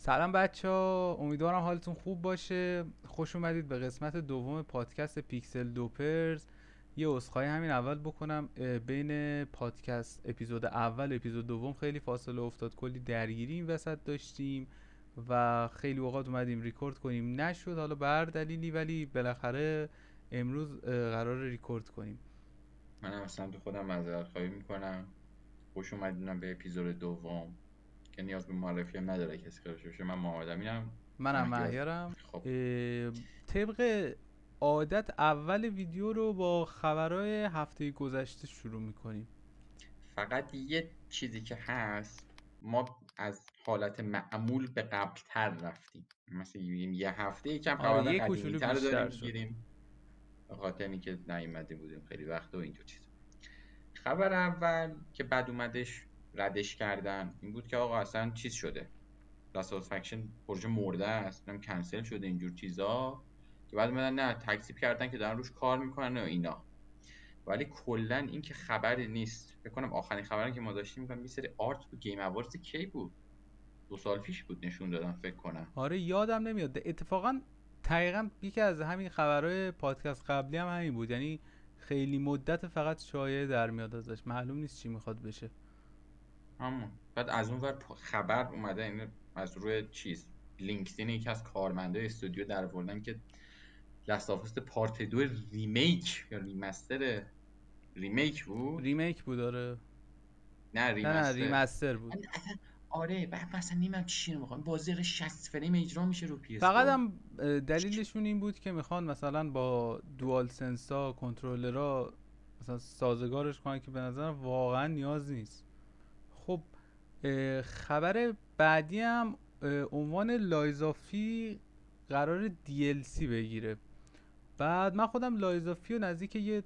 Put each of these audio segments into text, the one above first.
سلام بچه ها، امیدوارم حالتون خوب باشه. خوش اومدید به قسمت دوم پادکست پیکسل دوپرز. یه عذرخواهی همین اول بکنم، بین پادکست اپیزود اول اپیزود دوم خیلی فاصله افتاد، کلی درگیری این وسط داشتیم و خیلی اوقات اومدیم ریکورد کنیم نشد، حالا به هر دلیلی، ولی بالاخره امروز قرار ریکورد کنیم. منم از سمت خودم معذرت خواهی میکنم. خوش اومدینم به اپیزود دوم که نیاز به معرفی هم نداره کسی خودش بشه. من محمد امینم. منم مهیار. مهیارم. خب طبق عادت اول ویدیو رو با خبرهای هفته گذشته شروع میکنیم. فقط یه چیزی که هست، ما از حالت معمول به قبلتر رفتیم. مثلا یه هفته یکم آره، خبرهای یه قدیمی کوچولو تر رو داریم بیشتر شد. میگیریم به خاطر اینکه نیومده بودیم خیلی وقت و اینجور چیز. خبر اول که بعد اومدش ردش کردن این بود که آقا اصلا چیز شده، ساتیسفکشن پروژه مرده است، نم کنسل شده اینجور چیزا، که بعد اومدن نه تکذیب کردن که دارن روش کار میکنن و اینا. ولی کلا این که خبری نیست. فکر کنم آخرین خبری که ما داشتیم میگم یه سری آرت تو گیم اواردز کی بود، 2 سال پیش بود نشون دادن فکر کنم. آره، یادم نمیاد اتفاقا. دقیقا یکی از همین خبرهای پادکست قبلی هم همین بود، یعنی خیلی مدت فقط شایعه در میاد ازش، معلوم نیست چی میخواد بشه. همون بعد از اون ور خبر اومده این از روی چیز لینکدین یکی از کارمندای استودیو در آوردن که لاست پارت 2 ریمیک یا ریمستر، ریمیک بود. ریمیک بود، آره. نه نه ریمستر. ریمستر بود. اصلا آره، بعد مثلا نمیدونم چی رو میخوام بازی رو 60 فریم اجرا میشه رو فقط PS4. هم دلیلشون این بود که میخوان مثلا با دوال سنسا کنترلرها مثلا سازگارش کنن، که به نظر واقعا نیاز نیست. خب، خبر بعدی هم عنوان لایزافی قرار DLC بگیره. بعد من خودم لایزافی رو نزدیک یه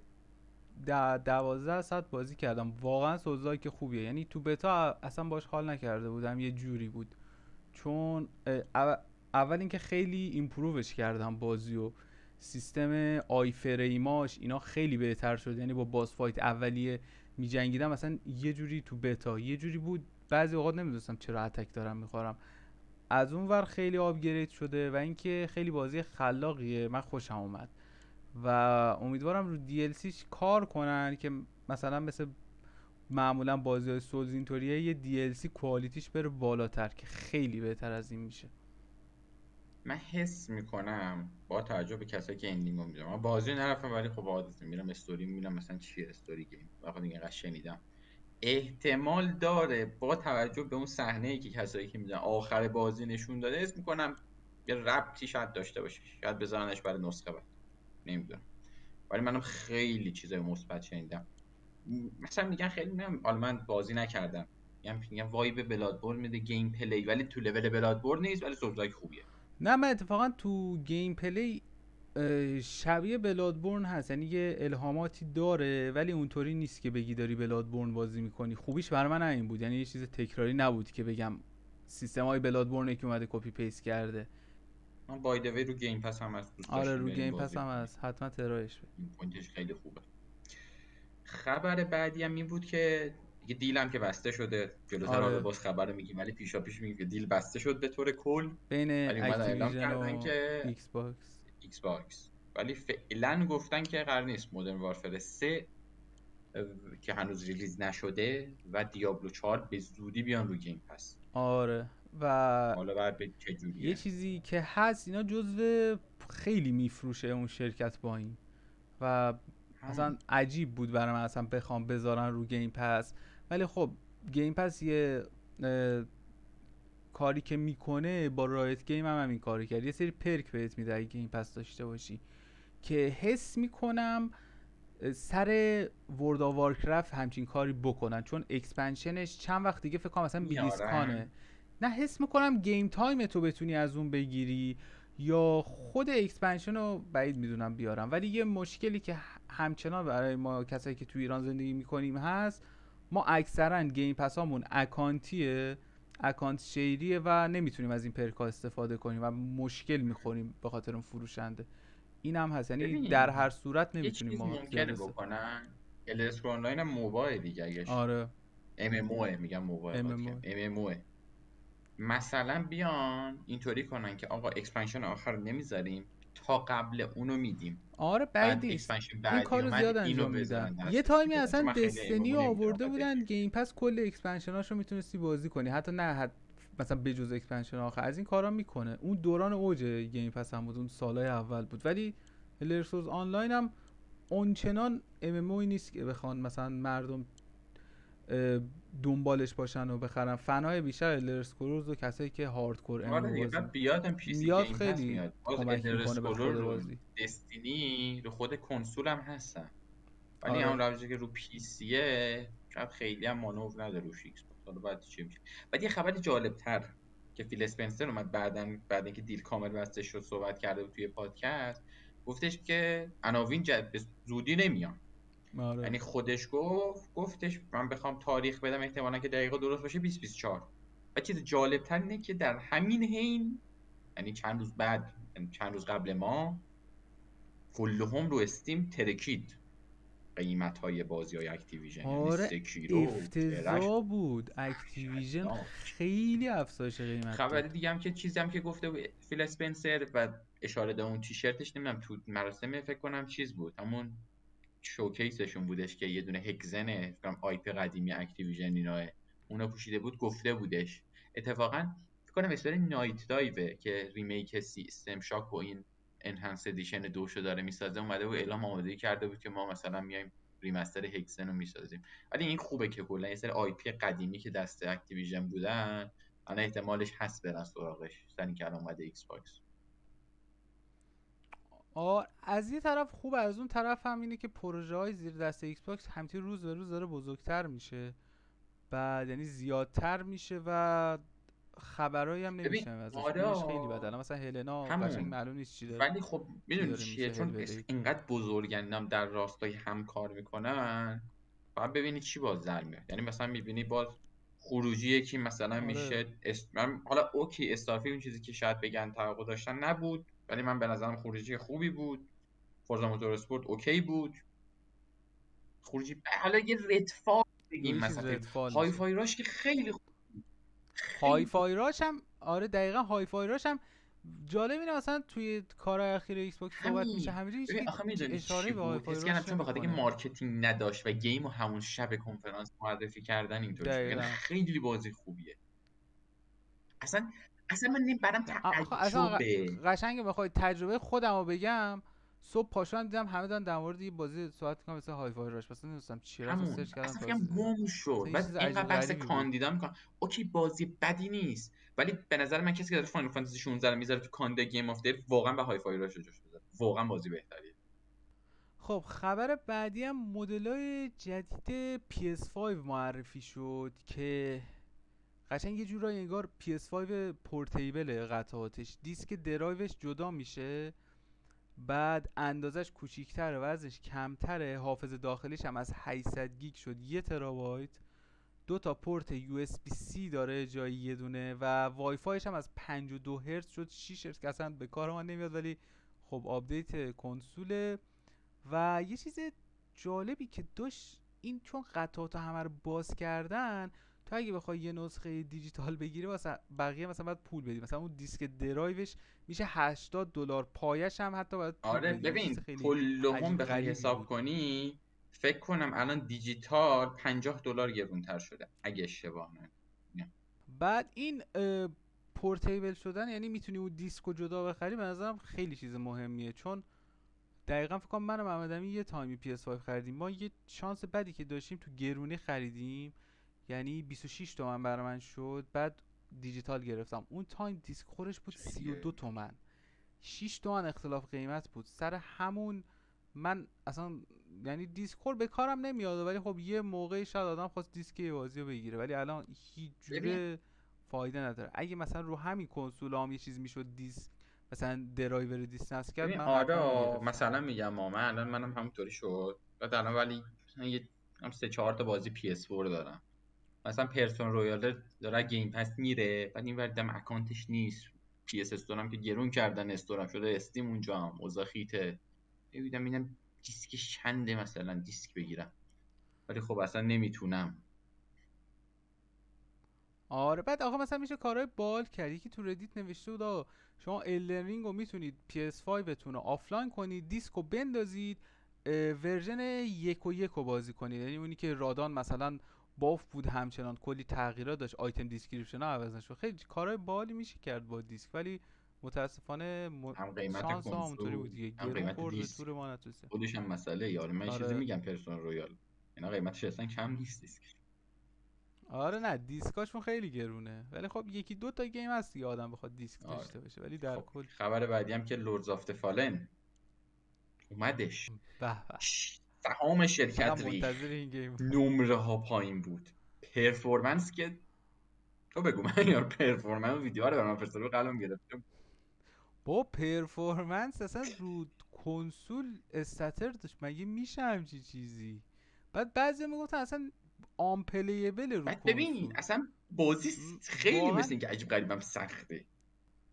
12 ساعت بازی کردم، واقعا سوزاک خوبیه. یعنی تو بتا اصلا باش حال نکرده بودم، یه جوری بود. چون اول اینکه خیلی ایمپرووش کردم بازی و سیستم آی فریماش اینا خیلی بهتر شد. یعنی با باس فایت اولیه می جنگیدم مثلا یه جوری، تو بتا یه جوری بود، بعضی اوقات نمیدونستم چرا اتک دارم میخورم. از اون ور خیلی آپگرید شده و اینکه خیلی بازی خلاقیه، من خوشم اومد و امیدوارم رو DLCش کار کنن که مثلا مثل معمولا بازی های سولز اینطوریه، یه DLC کوالیتیش بره بالاتر که خیلی بهتر از این میشه. من حس میکنم با توجه به کسایی که اندینگو میذارم، من بازی نرفتم ولی خب عادت میرم استوری میبینم مثلا چیه استوری گیم، واقعا دیگه قش شنیدم. احتمال داره با توجه به اون صحنه‌ای که کسایی که میدونن آخر بازی نشون داده، اسم میکنم یه ربطی شاید داشته باشه، شاید بذارنش برای نسخه بعد، نمیدونم. ولی منم خیلی چیزای مثبت شنیدم. مثلا میگن خیلی، نم حالا من بازی نکردم، میگن وایب بلادبورن میده گیم پلی، ولی تو لول بلادبورن نیست، ولی سوزاک خوبیه. نه، من اتفاقا تو گیم پلی شبیه بلادبورن هست، یعنی یه الهاماتی داره ولی اونطوری نیست که بگی داری بلادبورن بازی میکنی. خوبیش برای من همین بود، یعنی یه چیز تکراری نبود که بگم سیستم های بلادبورن که اومده کپی پیست کرده. من بایدوی رو گیم پس هم از دوست آره، داشتیم رو بریم گیم پس بازی هم کنیم. هست، حتما ترایش بده. این پوینتش خیلی خوبه. خبر بعدی هم این بود که دیگه دیل هم که بسته شده، جلوتر حالا آره، باز خبر رو میگیم، ولی پیشا پیش میگیم که دیل بسته شد به طور کل. بین ولی اومدن اعلام اکتیویژن کردن و که ایکس باکس. ایکس باکس، ولی فعلا گفتن که قرار نیست مودرن وارفر 3 که هنوز ریلیز نشده و دیابلو 4 به زودی بیان رو گیم پس. آره، و حالا بعد به چه یه جوریه. چیزی که هست، اینا جزو خیلی میفروشه اون شرکت با این، و همون اصلا عجیب بود برای من اصلا بخوام بذارن رو گیم پس. ولی خب گیم پس یه کاری که میکنه با رایت گیم هم همین کاری کرد، یه سری پرک بهت میده اگه گیم پس داشته باشی، که حس میکنم سر ورد آف وارکرافت همچین کاری بکنن، چون اکسپنشنش چند وقت دیگه فکر کنم مثلا بلیسکانه. میارن. نه، حس میکنم گیم تایم تو بتونی از اون بگیری، یا خود اکسپنشن رو بعید میدونم بیارم. ولی یه مشکلی که همچنان برای ما کسایی که تو ایران زندگی میکنیم هست، ما اکثرا گیم پس هامون اکانتیه، اکانت شیریه و نمیتونیم از این پرکا استفاده کنیم و مشکل میخوریم به خاطر اون فروشنده. این هم هست، یعنی در هر ببین صورت یه نمیتونیم چیز ما ممکنه زیاد بکنن، الاسکو آنلاین هم موبایل دیگه، اگه آره، ام ام او میگم موبایل ام قاطی ام کردم، او. ام ام او مثلا بیان اینطوری کنن که آقا اکسپنشن آخر رو نمیذاریم تا قبل اونو میدیم، آره بعید بعد نیست، اکسپنشن این بعدی کارو اومد زیاد اینو انجام بذارن میدن. یه دستش تایمی دیگه، چون اصلا من خیلی ایمو دستنی نمیگیرم آورده بودن گیم پس کل اکسپنشناشو میتونستی بازی کنی، حتی نه مثلا بجز اکسپنشن آخر از این کارا میکنه. اون دوران اوج گیم پس هم بود، اون سالهای اول بود. ولی الرسوز آنلاین هم اونچنان ام ام اوی نیست که بخوان مثلا مردم دنبالش باشن و بخرن. فنای بیشتر الرسکرولز و کسایی که هاردکور ام ام آره او دیگه، بازی بعد بیادم پی سی میاد گیم پس خیلی میاد، باز کمک الدر میکنه به خود اسکرول رو بازی. دستینی رو خود کنسول هم هستن، ولی آره همون روشی که رو پی سیه شاید خیلی هم مانور نداره روش ایکس باکس. حالا بعد چی میشه. بعد یه خبر جالب تر که فیل اسپنسر اومد بعد اینکه دیل کامل بسته شد صحبت کرده بود توی پادکست، گفتش که عناوین به زودی نمیان. آره یعنی خودش گفتش من بخوام تاریخ بدم احتمالا که دقیقا درست باشه 2024. و چیز جالب تر اینه که در همین حین، یعنی چند روز بعد، یعنی چند روز قبل ما، کلهم رو استیم ترکید قیمت های بازی های اکتیویژن، یعنی آره سکیرو ترش افتضاح بود. اکتیویژن وحشتناک. خیلی افزایش قیمت خبر داد. دیگه هم که چیزی هم که گفته بود فیل اسپنسر و اشاره به اون تیشرتش، نمیدونم تو مراسم فکر کنم چیز بود، همون شوکیسشون بودش که یه دونه هگزن آی پی قدیمی اکتیویژن اینا اونو پوشیده بود، گفته بودش اتفاقا فکر کنم اسپری نایت دایو که ریمیک سیستم شاک و این انهانس ادیشن دوشو داره میسازه، اومده بود اعلام آمادگی کرده بود که ما مثلا میایم ریمستر هگزن رو میسازیم. ولی این خوبه که کلا یه سری آی پی قدیمی که دست اکتیویژن بودن الان احتمالش هست برن سراغش سنی که الان اومده ایکس باکس. از یه طرف خوب، از اون طرف هم اینه که پروژه های زیر دست ایکس باکس همینطوری روز به روز داره بزرگتر میشه، بعد یعنی زیادتر میشه و خبرایی هم ببین نمیشه ازش. آره اونش خیلی بده. الان مثلا هلنا قشنگ همون، معلوم نیست ولی خب چی میدونی داره چیه، میشه هل چون بلید. اینقدر بزرگندم در راستای هم کار میکنن، باید ببینی چی باز در میاد. یعنی مثلا میبینی باز خروجی یکی مثلا آره میشه من حالا اوکی استارفیلد اون چیزی که شاید بگن توقع داشتن نبود، ولی من به نظرم خروجی خوبی بود. فورزا موتور اسپورت اوکی بود خروجی. حالا یه ردفال بگیم یه مثلا چیز ردفال های میشه. فای راش که خیلی های خیلی فای راش هم آره دقیقا های فای راش هم جالب اینه مثلا توی کار اخیر ایکس باکس صحبت میشه همین. همینجوری ببین هیچ آخه میدونی چی اشاره به های بود، فای حس کردم راش چون به خاطر که نمیکنه. مارکتینگ نداشت و گیم و همون شب کنفرانس معرفی کردن اینطوری شد، یعنی دقیقا. خیلی بازی خوبیه. اصلا اصلا من برام آخه اصلا تعجبه. قشنگ بخوای تجربه خودم رو بگم، صبح پاشدم دیدم همه دارن در مورد یه بازی صحبت میکنن مثل های فای راش، مثلا نمیدونستم چی، رفتم سرچ همون کردم اصلا تازه فکرم دیدم گم شد، مثلا یه بعد چیز اینقدر عجیب بحث غریبی بود. کاندیدا میکنم. اوکی بازی بدی نیست، ولی به نظر من کسی که داره فاینال فانتزی 16 رو میذاره تو کاندید گیم اف دی واقعا به های فای راش جوش بذاره، واقعا بازی بهتریه. خب خبر بعدی هم مدلای جدید PS5 معرفی شد که قشنگ یه جورایی انگار PS5 پورتیبل، قطعاتش دیسک درایوش جدا میشه، بعد اندازش کوچیک‌تره، وزنش کمتره، حافظه داخلیش هم از 800 گیگ شد 1 ترابایت، دو تا پورت یو اس بی سی داره جای یه دونه و وای فایش هم از 52 هرتز شد 6 هرتز که اصلا به کار ما نمیاد، ولی خب آپدیت کنسوله. و یه چیز جالبی که داشت این، چون قطعات همه رو باز کردن، تو اگه بخوای یه نسخه دیجیتال بگیری واسه بقیه مثلا باید پول بدی. مثلا اون دیسک درایوش میشه $80، پایش هم حتی باید پول آره بدی. این چیز ببین خیلی کلهم عجیب بخوای غریبی حساب بود. کنی فکر کنم الان دیجیتال $50 گرونتر شده اگه اشتباه نکنم. بعد این پورتیبل شدن یعنی میتونی اون دیسکو جدا بخری، به نظرم خیلی چیز مهمیه، چون دقیقا فکر کنم من و محمد امین یه تایمی PS5 خریدیم. ما یه شانس بدی که داشتیم تو گرونی خریدیم، یعنی 26 تومن برای من شد. بعد دیجیتال گرفتم اون تایم دیسک خورش بود چیه؟ 32 تومن، 6 تومن اختلاف قیمت بود سر همون. من اصلا یعنی دیسکور به کارم نمیاد، ولی خب یه موقعی شاید آدم خواست دیسک یه بازی رو بگیره، ولی الان هیچ ببین جوره فایده نداره. اگه مثلا رو همین کنسول هم یه چیز میشد دیسک مثلا درایور دیسک نصب کرد، ببین من آره حتما میگرفتم. مثلا میگم من الان منم همونطوری شد، بعد الان ولی مثلا یه هم 3 4 تا بازی PS4 دارم. مثلا پرسون رویال داره گیم پس میره، بعد این وردم اکانتش نیست. پی اس استورم که گرون کردن، استورم شده استیم اونجا هم اوضاع خیته. میبینم اینم دیسکش چنده مثلا دیسک بگیرم، ولی خب اصلا نمیتونم. آره بعد آقا مثلا میشه کارهای بال کرد. یکی تو ردیت نوشته بود آقا شما Elden Ring رو میتونید PS5 بتون رو آفلاین کنید، دیسک رو بندازید، ورژن 1 رو بازی کنید. یعنی اونی که رادان مثلا باف بود همچنان کلی تغییرات داشت، آیتم دیسکریپشن ها عوض نشد. خیلی کارهای بالی میشه کرد با دیسک، ولی متاسفانه هم قیمت شانس ها همونطوری کنسول بود دیگه، هم گرون قیمت خورد به دیسک تور ما نتوسه. خودش هم مسئله. یارو من یه چیزی آره میگم، پرسونال رویال اینا قیمتش اصلا کم نیست دیسک. آره نه دیسکاشون خیلی گرونه، ولی خب یکی دو تا گیم هست دیگه آدم بخواد دیسک آره. داشته باشه، ولی در خب کل خبر بعدی هم که لوردز آف فالن اومدش. به به. سهام چقدر شرکت منتظر ریخ، این گیم بودم. نمره ها پایین بود، پرفورمنس که تو بگو. من یار پرفورمنس ویدیو رو برام فرستاد قلم گرفتم. با پرفورمنس اصلا رو کنسول استاتر داشت، مگه میشه همچی چیزی؟ بعد بعضی میگفتن اصلا آنپلیبل رو بعد ببین کنسول. اصلا بازی خیلی مثل واقعا اینکه عجیب غریبم سخته.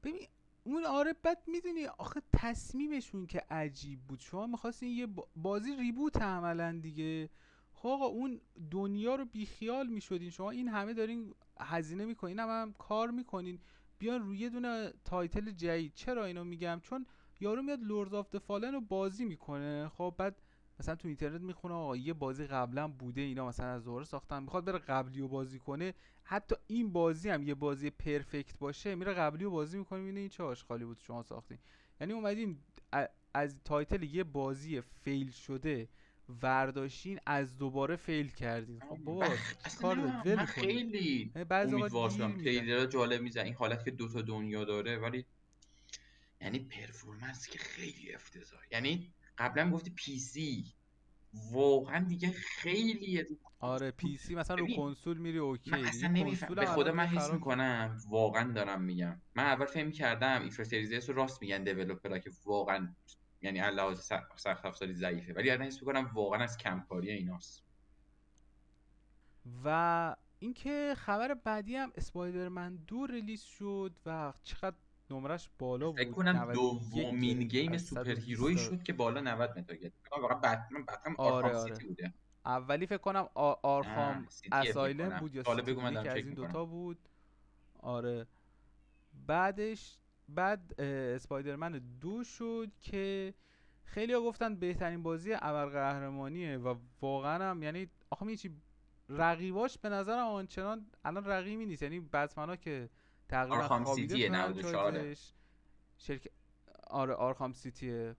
ببین اون آره بعد میدونی آخه تصمیمشون که عجیب بود، شما میخواستین یه بازی ریبوت عملا دیگه. خب آقا اون دنیا رو بیخیال میشدین، شما این همه دارین هزینه میکنین، هم کار میکنین، بیان روی یه دونه تایتل جدید. چرا اینو میگم؟ چون یارو میاد لوردز آف فالن رو بازی میکنه، خب بعد مثلا تو اینترنت میخونه آقا یه بازی قبلا بوده، اینا مثلا از دوره ساختن، میخواد بره قبلی رو بازی کنه. حتی این بازی هم یه بازی پرفکت باشه میره قبلی رو بازی میکنه میبینه این چه آشغالی بود شما ساختین. یعنی اومدین از تایتل یه بازی فیل شده ورداشتین از دوباره فیل کردین. خب بابا چی کار دارید؟ اصلا من ول کنید. خیلی یعنی بعضی اوقات امیدوار گیر شدم. میدن. تریلر جالب میزن، این حالت که دوتا دنیا داره، ولی یعنی پرفورمنس که خیلی افتضاح. یعنی قبلا گفتی پی سی، واقعا دیگه خیلیه رو آره کنسول. پی سی مثلا رو ببین کنسول میری من اوکی دیگه، اصلا نمیفهم، کنسول به هم خدا الان من دیگه حس خراب شد. میکنم، واقعا دارم میگم، من اول فهم کردم ایفر سریز رو راست میگن دیولپرها که واقعا یعنی علاوه سخت افزاری ضعیفه، ولی الان حس میکنم واقعا از کمکاری ایناست. و اینکه خبر بعدی هم اسپایدرمن 2 ریلیز شد و چقدر نمرش بالا فکر بود، کنم 91 دومین گرفت گیم از سوپر 120 هیروی تا. شد که بالا 90 متر گرفت. فکر کنم واقعا بتمن آرخام آره آره سیتی بوده. اولی فکر کنم نه آرخام سیتیه فکر اسایلم کنم. بود یا حالا سیتی بگو بود، من دارم یکی از چک این میکنم. دوتا بود. آره بعدش بعد اسپایدرمن 2 شد که خیلی ها گفتن بهترین بازی ابرقهرمانیه و واقعا هم یعنی آخه می چی رقیباش به نظرم آنچنان الان رقیبی نیست. یعنی بتمنا که تقریبا آرخام خوابیده سیتیه 94. فرانچایزش. شرکت آره آرخام سیتیه.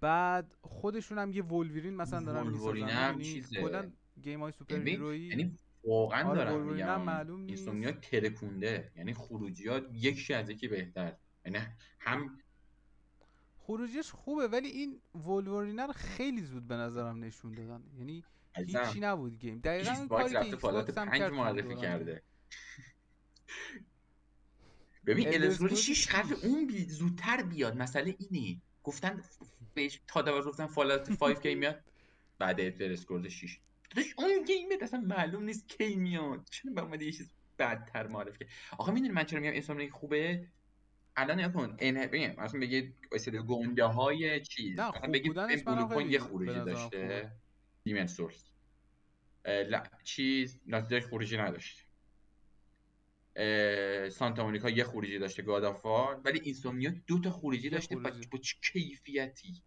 بعد خودشون هم یه ولورین مثلا دارن وولورین میسازن، هم میدونی چیزه. کلا گیم های سوپر ببین هیرویی. یعنی واقعا آره دارم ولورین هم میگم معلوم این نیست. سومنیا ترکونده، یعنی خروجیات یکی از یکی بهتر. یعنی هم خروجیش خوبه ولی این ولورینه رو خیلی زود به نظرم نشون دادن، یعنی هیچی ازم نبود گیم. دقیقا ایکس اون باکس کاری که رفته ایکس فالات باکس هم 5 کرد تو اون معرفی دوران. کرده. ببین الدر الاسکرول اسکرولز 6 قرار 6 اون زودتر بیاد، مسئله اینه. گفتن بهش تا دو گفتن فالات 5 کی میاد بعد الدر اسکرول 6. داداش اون گیمه اصلا معلوم نیست کی میاد، چون به اومده یه چیز بدتر معرفی کرد. آخه میدونی من چرا میگم اسم خوبه؟ الان نگاه کن ببین مثلا بگید اصل گنده های چیز، نه مثلا خوب بگید این بودنش بلو منم پوینت یه خیلی به خروجی نظرم خوبه. داشته، دیمن سورس چیز ناتیداش خروجی نداشته، سانتا مونیکا یه خروجی داشته گادافار، ولی اینسومنیا 2 تا خروجی یه داشته خروجی با چه کیفیتی.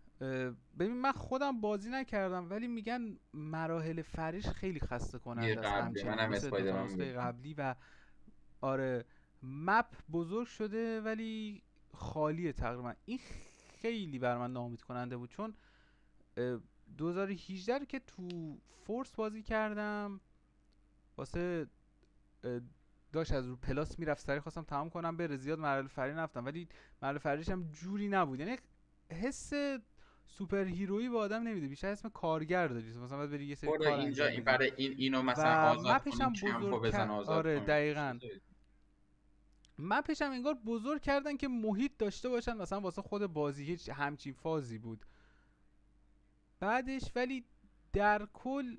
ببین من خودم بازی نکردم ولی میگن مراحل فرش خیلی خسته یه کننده است قبلی همچنان منم مثل دوتا اسپایدرمن نسخه گفتم. قبلی. و آره مپ بزرگ شده ولی خالیه تقریبا. این خیلی بر من ناامید کننده بود، چون 2018 رو که تو فورس بازی کردم واسه داشت از رو پلاس میرفت سری خواستم تمام کنم بره، زیاد مراحل فری نرفتم ولی مراحل فریش هم جوری نبود. یعنی حس سوپر هیرویی به آدم نمیده، بیشتر اسم کارگر داری، مثلا باید بری یه سری برو کار اینجا انجام این بدی. برای اینو مثلا و آزاد مپش کنین، هم کمپو بزرگ بزن آزاد آره کن. دقیقاً مپش هم انگار بزرگ کردن که محیط داشته باشن مثلا واسه خود بازی، هیچ همچین فازی بود بعدش. ولی در کل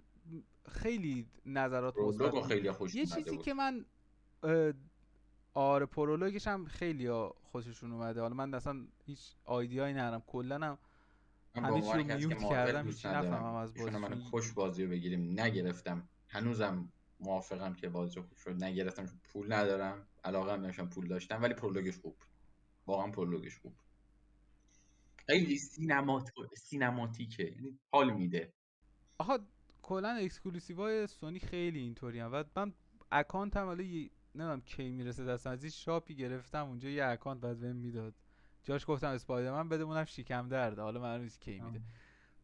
خیلی نظرات مثبت رولوگو بود. خیلی خوش یه اومده چیزی بود. که من اه، آره پرولوگش هم خیلی خوششون اومده. حالا من اصلا هیچ آیدیایی ندارم، کلا هم من به همه چی عنوان رو کسی که میوت مارول کردم دوست هیچی نفهمم ندارم، از ایشون منو بازیشون. کش بازی رو بگیریم نگرفتم هنوزم، موافقم که بازی خوب شد. نگرفتم چون پول ندارم، علاقه هم نداشتم پول داشتم، ولی پرولوگش خوب بود. واقعا پرولوگش خوب بود. خیلی سینماتیکه، یعنی حال میده. آها کلا اکسکلوسیوهای سونی خیلی اینطوری هم. و من اکانتم ولی نمیدونم کی میرسه دستم، از این شاپی گرفتم اونجا یه اکانت بعد بهم میداد، جاش گفتم اسپایدرمن بده، اونم شیکم درده، حالا معلوم نیست کی میده.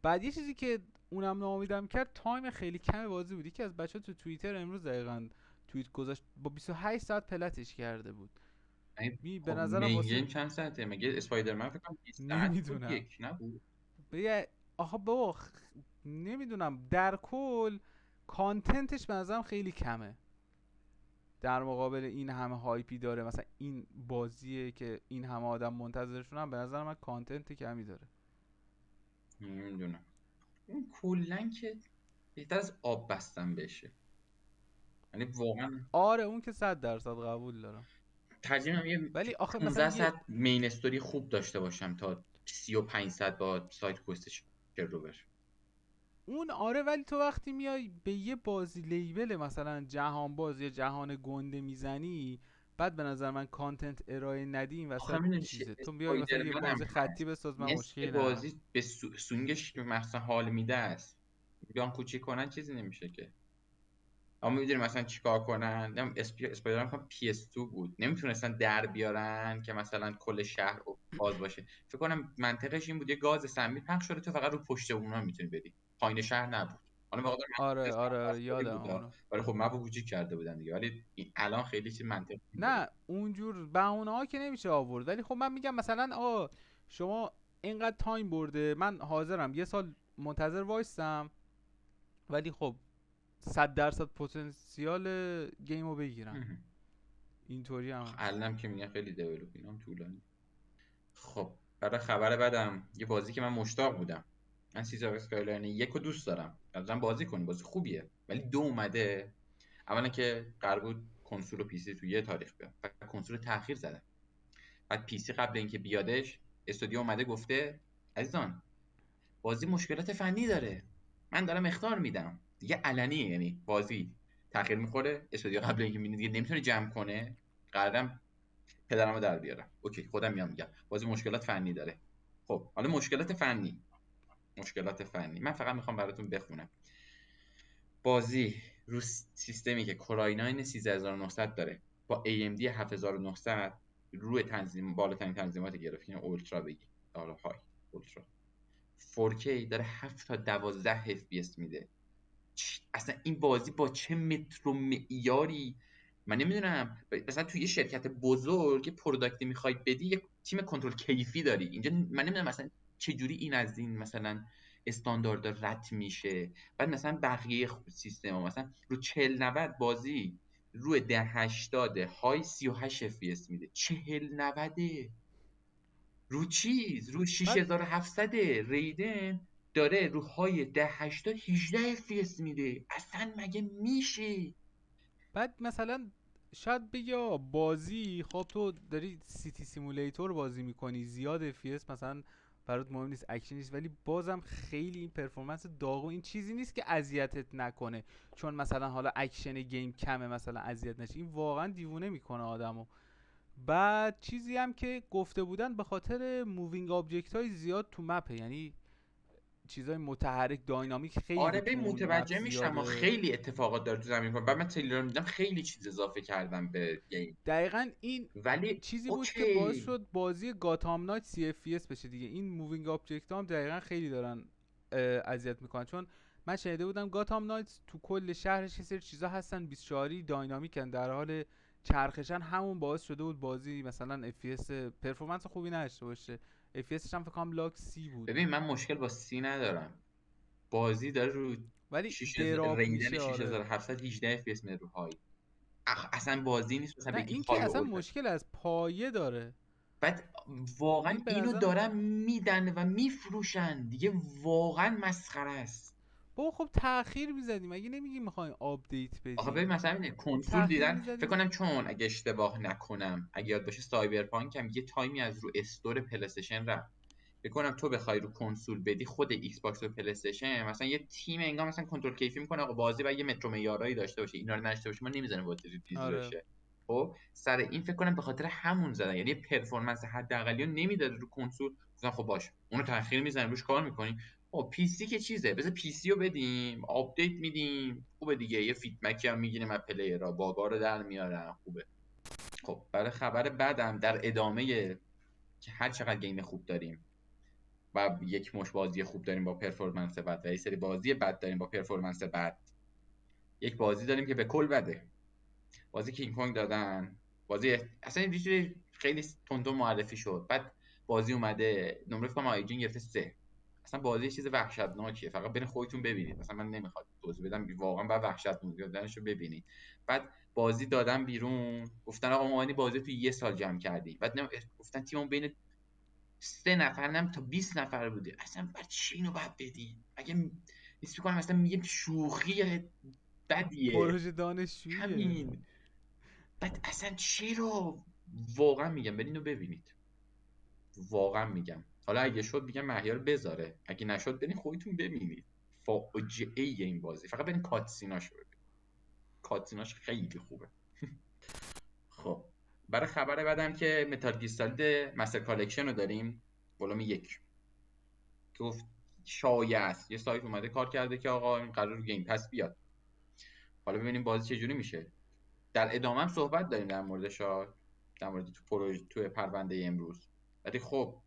بعد یه چیزی که اونم ناامیدم کرد، تایم خیلی کم بازی بود. یکی از بچه‌ها تو توییتر امروز دقیقاً توییت گذاشت با 28 ساعت پلتش کرده بود. یعنی به خب نظرم مین واسه گیم چند ساعته؟ مگه اسپایدرمن فکر کنم 20 ساعت بود، نمیدونم یک نبود؟ به آها بابا نمیدونم، در کل کانتنتش به نظرم خیلی کمه در مقابل این همه هایپی داره. مثلا این بازیه که این همه آدم منتظرشون، به نظر من کانتنت کمی داره. نمیدونم. اون کلا که بهتر از آب بستن بشه، یعنی واقعا آره اون که 100% قبول دارم. ترجیح میدم یه ولی آخه مثلا 15 یه ساعت مین استوری خوب داشته باشم تا 35 ساعت با سایت کوستش رو بر. اون آره، ولی تو وقتی میای به یه بازی لیبل مثلا جهان باز یا جهان گنده میزنی، بعد به نظر من کانتنت ارائه ندی این آخه وسط میدونی چیه، چیزه. تو بیای مثلا یه اسپایدرمن هم بازی خطی بساز، من نصف مشکلی ندارم. بازی به سوینگش که مثلا حال میده است، بیان کوچیک کنن چیزی نمیشه که. اما میدونی مثلا چیکار کنن؟ اسپایدرمن کنم PS2 بود، نمیتونستن در بیارن که مثلا کل شهر باز باشه. فکر کنم منطقش این بود یه گاز سمی پخش شده، تو فقط رو پشت اونا میتونی بری، پایین شهر نبود. حالا مقدار آره منطقی آره آره بود یادم بودا، اونو. ولی خب مپو کوچیک کرده بودن دیگه. ولی الان خیلی چیز منطقی نداره. نه اونجور بهونه ها که نمیشه آورد، ولی خب من میگم مثلا شما اینقدر تایم برده، من حاضرم یه سال منتظر وایستم، ولی خب 100% پتانسیال گیمو بگیرم. اینطوری هم هست. الانم که میگن خیلی دیولپ هم طولانی. خب برای خبر بدم، یه بازی که من مشتاق بودم، من سیزار اسکایلاین یک رو دوست دارم، مثلا بازی کنی، بازی خوبیه، ولی دو اومده. اولا که قرار بود کنسول و پی سی تو یه تاریخ بیاد، بعد کنسول تاخیر زدن. بعد پی سی قبل اینکه بیادش استودیو اومده گفته عزیزان بازی مشکلات فنی داره، من دارم اخطار میدم دیگه. علنیه، یعنی بازی تاخیر میخوره، استودیو قبل اینکه دیگه نمیتونه جمع کنه. قرارم پدرمو در بیارم. اوکی خودم میگم بازی مشکلات فنی داره. خب حالا مشکلات فنی من فقط میخوام براتون بخونم. بازی رو سیستمی که کورای 9 13900 داره با AMD 7900 روی بالاترین تنظیمات گرافیک اولترا، بگی حالا های اولترا 4K داره 7 تا 12 FPS میده. اصلا این بازی با چه متر و معیاری؟ من نمیدونم. مثلا توی یه شرکت بزرگ پروداکتی میخوای بدی، یه تیم کنترل کیفی داری. اینجا من نمیدونم مثلا چه جوری این از این مثلا استاندارد رد میشه. بعد مثلا بقیه سیستم ها مثلا رو 4090 بازی روی 1080 های 38 FPS میده. 4090 رو رو بعد 6700 ریدن داره رو های 1080 18 FPS میده. اصلا مگه میشه؟ مثلا شاید بگی بازی، خب تو داری سیتی سیمولیتور بازی میکنی، زیاد FPS مثلا برات مهم نیست، اکشن نیست، ولی بازم خیلی این پرفورمنس داغو، این چیزی نیست که اذیتت نکنه چون مثلا حالا اکشن گیم کمه مثلا اذیت نشی. این واقعا دیوونه میکنه آدمو. بعد چیزی هم که گفته بودن به خاطر مووینگ آبجکت های زیاد تو مپه، یعنی چیزای متحرک داینامیک آره خیلی به تو اون مپ متوجه میشم و زیاده. خیلی اتفاقات داره تو زمین کنه. بعد من تلگرام دیدم خیلی چیز اضافه کردم به گیم. دقیقا این ولی چیزی بود که باعث اوکی. شد بازی گاتام نایت CFS بشه دیگه. این مووینگ آبجکت هم دقیقا خیلی دارن اذیت میکنن، چون من شنیده بودم گاتام نایت تو کل شهرش یه سری چیزا هستن 24 داینامیکن، در حال چرخشن، همون باعث شده بود بازی مثلا FPS پرفورمنس خوبی نداشته باشه. FPSش هم فکر کنم لاک 30 بود. ببین من مشکل با سی ندارم، بازی داره رو ولی دراپ ریدن میشه آره. 6700 18 FPS میده رو های. اصلا بازی نیست مثلا نه بگی این که های اصلا اولتر. مشکل از پایه داره. بعد واقعا این به اینو نظرم دارن میدن و میفروشن دیگه، واقعا مسخره است. با خب تأخیر میزدیم، اگه نمیگی میخوایم آپدیت آخه ببین بدیم، مثلا اینه خب کنسول تأخیر دیدن فکر میزدیم. کنم، چون اگه اشتباه نکنم اگه یاد باشه سایبرپانک هم یه تایمی از رو استور پلی‌استیشن رفت. بکنم تو بخوای رو کنسول بدی، خود ایکس باکس و پلی استیشن مثلا یه تیم انگار مثلا کنترل کیفی میکنه آقا بازی و یه مترو معیارایی داشته باشه، اینا رو نشته باشه ما نمیذاریم بازی ریزی آره. بشه. خب سر این فکر کنم به خاطر همون زدن، یعنی پرفورمنس حداقلی رو نمیداد رو کنسول، گفتن خب باش اونو تأخیر میزنیم روش کار میکنیم. خب پی سی که چیزه، بذار پی سی رو بدیم آپدیت میدیم خوبه دیگه، یه فیدبکی هم میگیریم از پلیرها، باگا رو در میارن خوبه. خب برای خبر بعدم در ادامه که هر چقدر گیم خوب داریم و یک مش بازی خوب داریم با پرفورمنس بد و یه سری بازی بد داریم با پرفورمنس بد، یک بازی داریم که به کل بده. بازی کینگ کونگ دادن، بازی اصلا یه چیزی خیلی تندو معرفی شد، بعد بازی اومده نمره فکر کنم آیجین گرفته 3. اصلا بازی چیز وحشتناکیه، فقط برین خودتون ببینید، مثلا من نمیخواد توضیح بدم، واقعا بعد وحشتناک دادنشو ببینید. بعد بازی دادن بیرون گفتن آقا ما بازی تو یه سال جمع کردی، بعد گفتن تیممون بین 3 نفر نم تا 20 نفر بوده، اصلا بعد چی اینو بعد بدی اگه نیست میکنم مثلا میگه شوخی بدیه پروژه دانشجوییه. همین. بعد اصلا چرا، واقعا میگم برین اینو ببینید، واقعا میگم. حالا اگه شد میگم مهیار بذاره، اگه نشد برین خودتون ببینید، فاجعه این بازی، فقط برین کاتسیناشو ببینید، کاتسیناش خیلی خوبه. خب برای خبر بعدم که متال گیر سالید مستر کالکشن رو داریم، ولوم 1 گفت شایع است، یه سایت اومده کار کرده که آقا این قرار رو گیم پس بیاد، حالا ببینیم بازی چجوری میشه. در ادامه هم صحبت داریم در موردش، در مورد تو پروژه تو پرونده امروز. ولی خب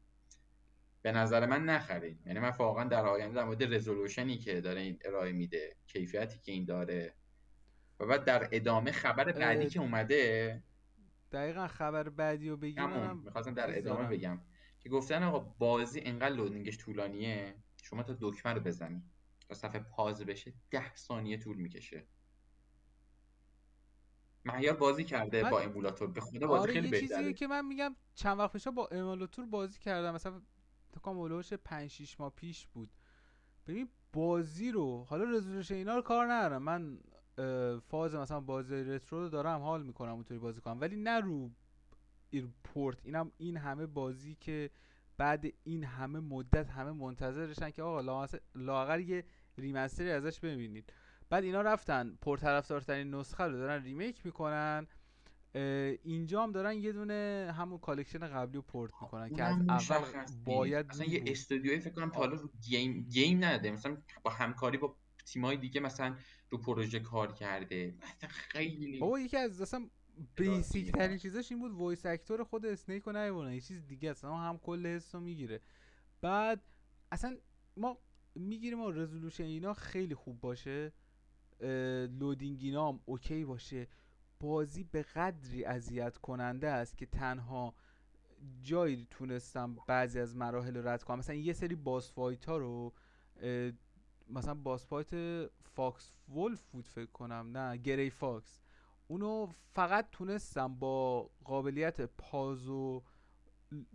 به نظر من نخرید، یعنی من واقعا در آینده در مورد رزولوشنی که داره این ارائه میده، کیفیتی که این داره، و بعد در ادامه خبر بعدی اه، که اومده، دقیقا خبر بعدی رو بگی همون منم میخواستم در چیز ادامه دارم. بگم که گفتن آقا بازی انقدر لودینگش طولانیه، شما تا دکمه رو بزنی تا صفحه پاز بشه 10 ثانیه طول میکشه. مهیار بازی کرده با من امولاتور، به خدا بازی آره خیلی یه چیزیه بهتره. که من میگم چند وقت پیش با امالاتور بازی کردم، مثلا فکر کنم اولوش 5 6 ماه پیش بود. ببین بازی رو حالا رزولوشن اینا رو کار ندارم من، فاز مثلا بازی رترو رو دارم حال میکنم اونطوری بازی کنم، ولی نه رو ایرپورت. این همه بازی که بعد این همه مدت همه منتظرشن که آقا لااقل یه ریمستری ازش ببینید، بعد اینا رفتن پرطرفدارترین نسخه رو دارن ریمیک میکنن. اینجا هم دارن یه دونه همون کالکشن قبلی رو پورت میکنن که از اونم اول مشخص نیست، باید اصلا می یه بود. استودیوی فکر کنم تا حالا رو گیم نده، مثلا با همکاری با تیمای دیگه مثلا رو پروژه کار کرده، مثلا خیلی بابا یکی از اصلا بیسیک لاتی ترین ها. چیزاش این بود وایس اکتور خود اسنیک رو نیورن، یه چیز دیگه اصلا هم کل حس رو میگیره. بعد اصلا ما میگیریم و رزولوشن اینا خیلی خوب باشه، لودینگ اینا هم اوکی باشه، بازی به قدری اذیت کننده است که تنها جایی تونستم بعضی از مراحل رو رد کنم، مثلا یه سری باس فایت ها رو، مثلا باس فایت فاکس ولف بود فکر کنم، نه گری فاکس، اونو فقط تونستم با قابلیت پاز و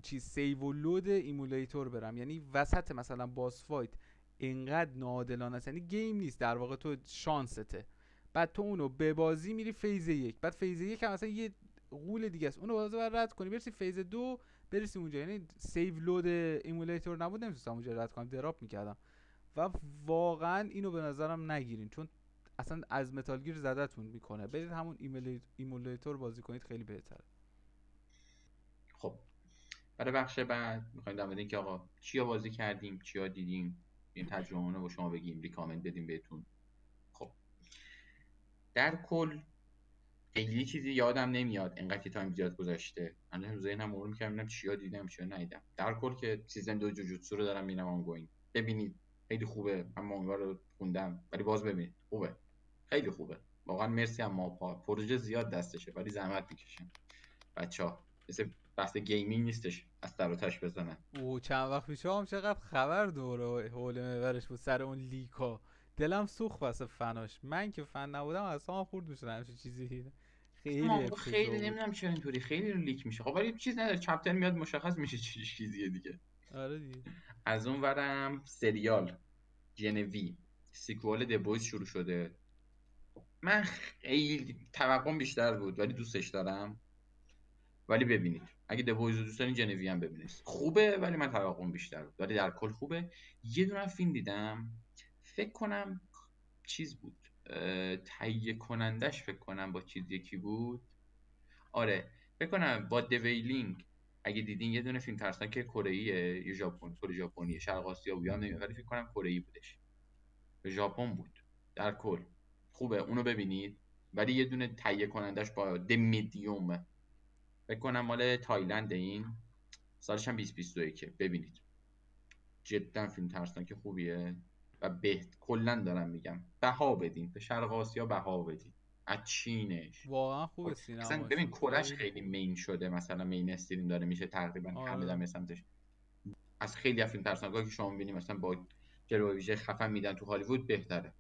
چیز سیو و لود ایمولیتور برم، یعنی وسط مثلا باس فایت اینقدر ناعادلانه است، یعنی گیم نیست در واقع، تو شانسته، بعد تو اونو به بازی میری فیز 1، بعد فیز 1 هم مثلا یه غول دیگه است، اونو باز بر رد کنی برسی فیز 2 برسی اونجا، یعنی سیو لود ایمولیتور نبود نمیتونستم اونجا رد کنم، دراپ میکردم. و واقعا اینو به نظرم نگیرین چون اصلا از متالگیر زدتون میکنه، برید همون ایمولیتور بازی کنید خیلی بهتره. خب برای بخش بعد میخوایم در مورد اینکه آقا چیا بازی کردیم، چیا دیدیم، این تجربه رو با شما بگیم، ریکامند بدیم بهتون. خب در کل خیلی چیزی یادم نمیاد، انقدر که تایم زیاد گذشته، من تو ذهنم مرور می‌کردم ببینم چیا دیدم چیا ندیدم. در کل که سیزن 2 جوجوتسو رو دارم میرم آنگوین، ببینید خیلی خوبه، من مانگا رو خوندم ولی باز ببینید خوبه، خیلی خوبه واقعا. مرسی هم ماپا، پروژه زیاد دستشه ولی زحمت میکشن بچه‌ها، مثل بحث گیمینگ نیستش از سر و تاش بزنن. او چند وقت پیش هم چقدر خبر دوره حول محورش بود سر اون لیکا، دلم سوخت واسه فناش، من که فن نبودم اصلا خورد میشد همچین چیزی دیدم. اصلا خیلی مانگا خیلی افتضاح بود. نمیدونم چرا اینطوری خیلی رو لیک میشه، خب ولی چیز نداره، چپتر میاد مشخص میشه چه چیزیه دیگه. آره دیگه. از اون ورم سریال جنوی سیکوال دبویز شروع شده، من خیلی توقعم بیشتر بود ولی دوستش دارم. ولی ببینید اگه The Boys رو دوست دارین جنوی هم ببینید، خوبه ولی من توقعم بیشتر بود، ولی در کل خوبه. یه دونه فیلم دیدم فکر کنم چیز بود، تهیه کنندش فکر کنم با چیز یکی بود، آره فکر کنم با دویلینگ. اگه دیدین یه دونه فیلم ترسناک کره یه کره ژاپنی شرق آسیایی هم نمیدونم ولی فکر کنم کره بودش، ژاپن بود. در کل خوبه، اونو ببینید. ولی یه دونه تهیه کنندش با د میدیوم فکر کنم مال تایلند، این سالش هم 2021 ببینید. جدا فیلم ترسناک خوبیه و کلا دارم میگم بها بدین به شرق آسیا، بها بدین از چینش. واقعا خوبه اصلا ببین سینماشون، کرش خیلی خیلی خوبه. مین شده، مثلا مین استریم داره میشه تقریبا، همه آره. دارن سمتش. از خیلی از فیلم ترسناکا که شما میبینید مثلا با جلوه ویژه خفن میدن تو هالیوود بهتره،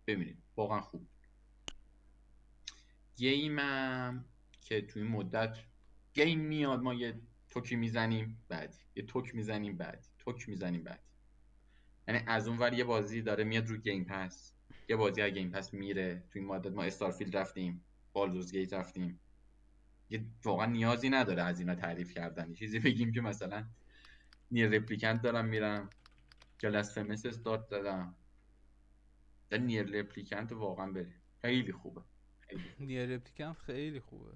ببینید واقعا خوب. گیمم که تو این مدت گیم میاد ما یه توکی میزنیم بعد یه توک میزنیم بعد توک میزنیم بعد، یعنی از اون ور یه بازی داره میاد رو گیم پس، یه بازی از گیم پس میره تو این مدت. ما استارفیلد رفتیم، بالدورز گیت رفتیم، یه واقعا نیازی نداره از اینا تعریف کردن، یه چیزی بگیم که مثلا نیر رپلیکنت دارم میرم، بلاسفمس استارت دادم، در نیر رپلیکنت واقعا بره، خیلی خوبه، خیلی خوبه. نیر رپلیکن خیلی خوبه.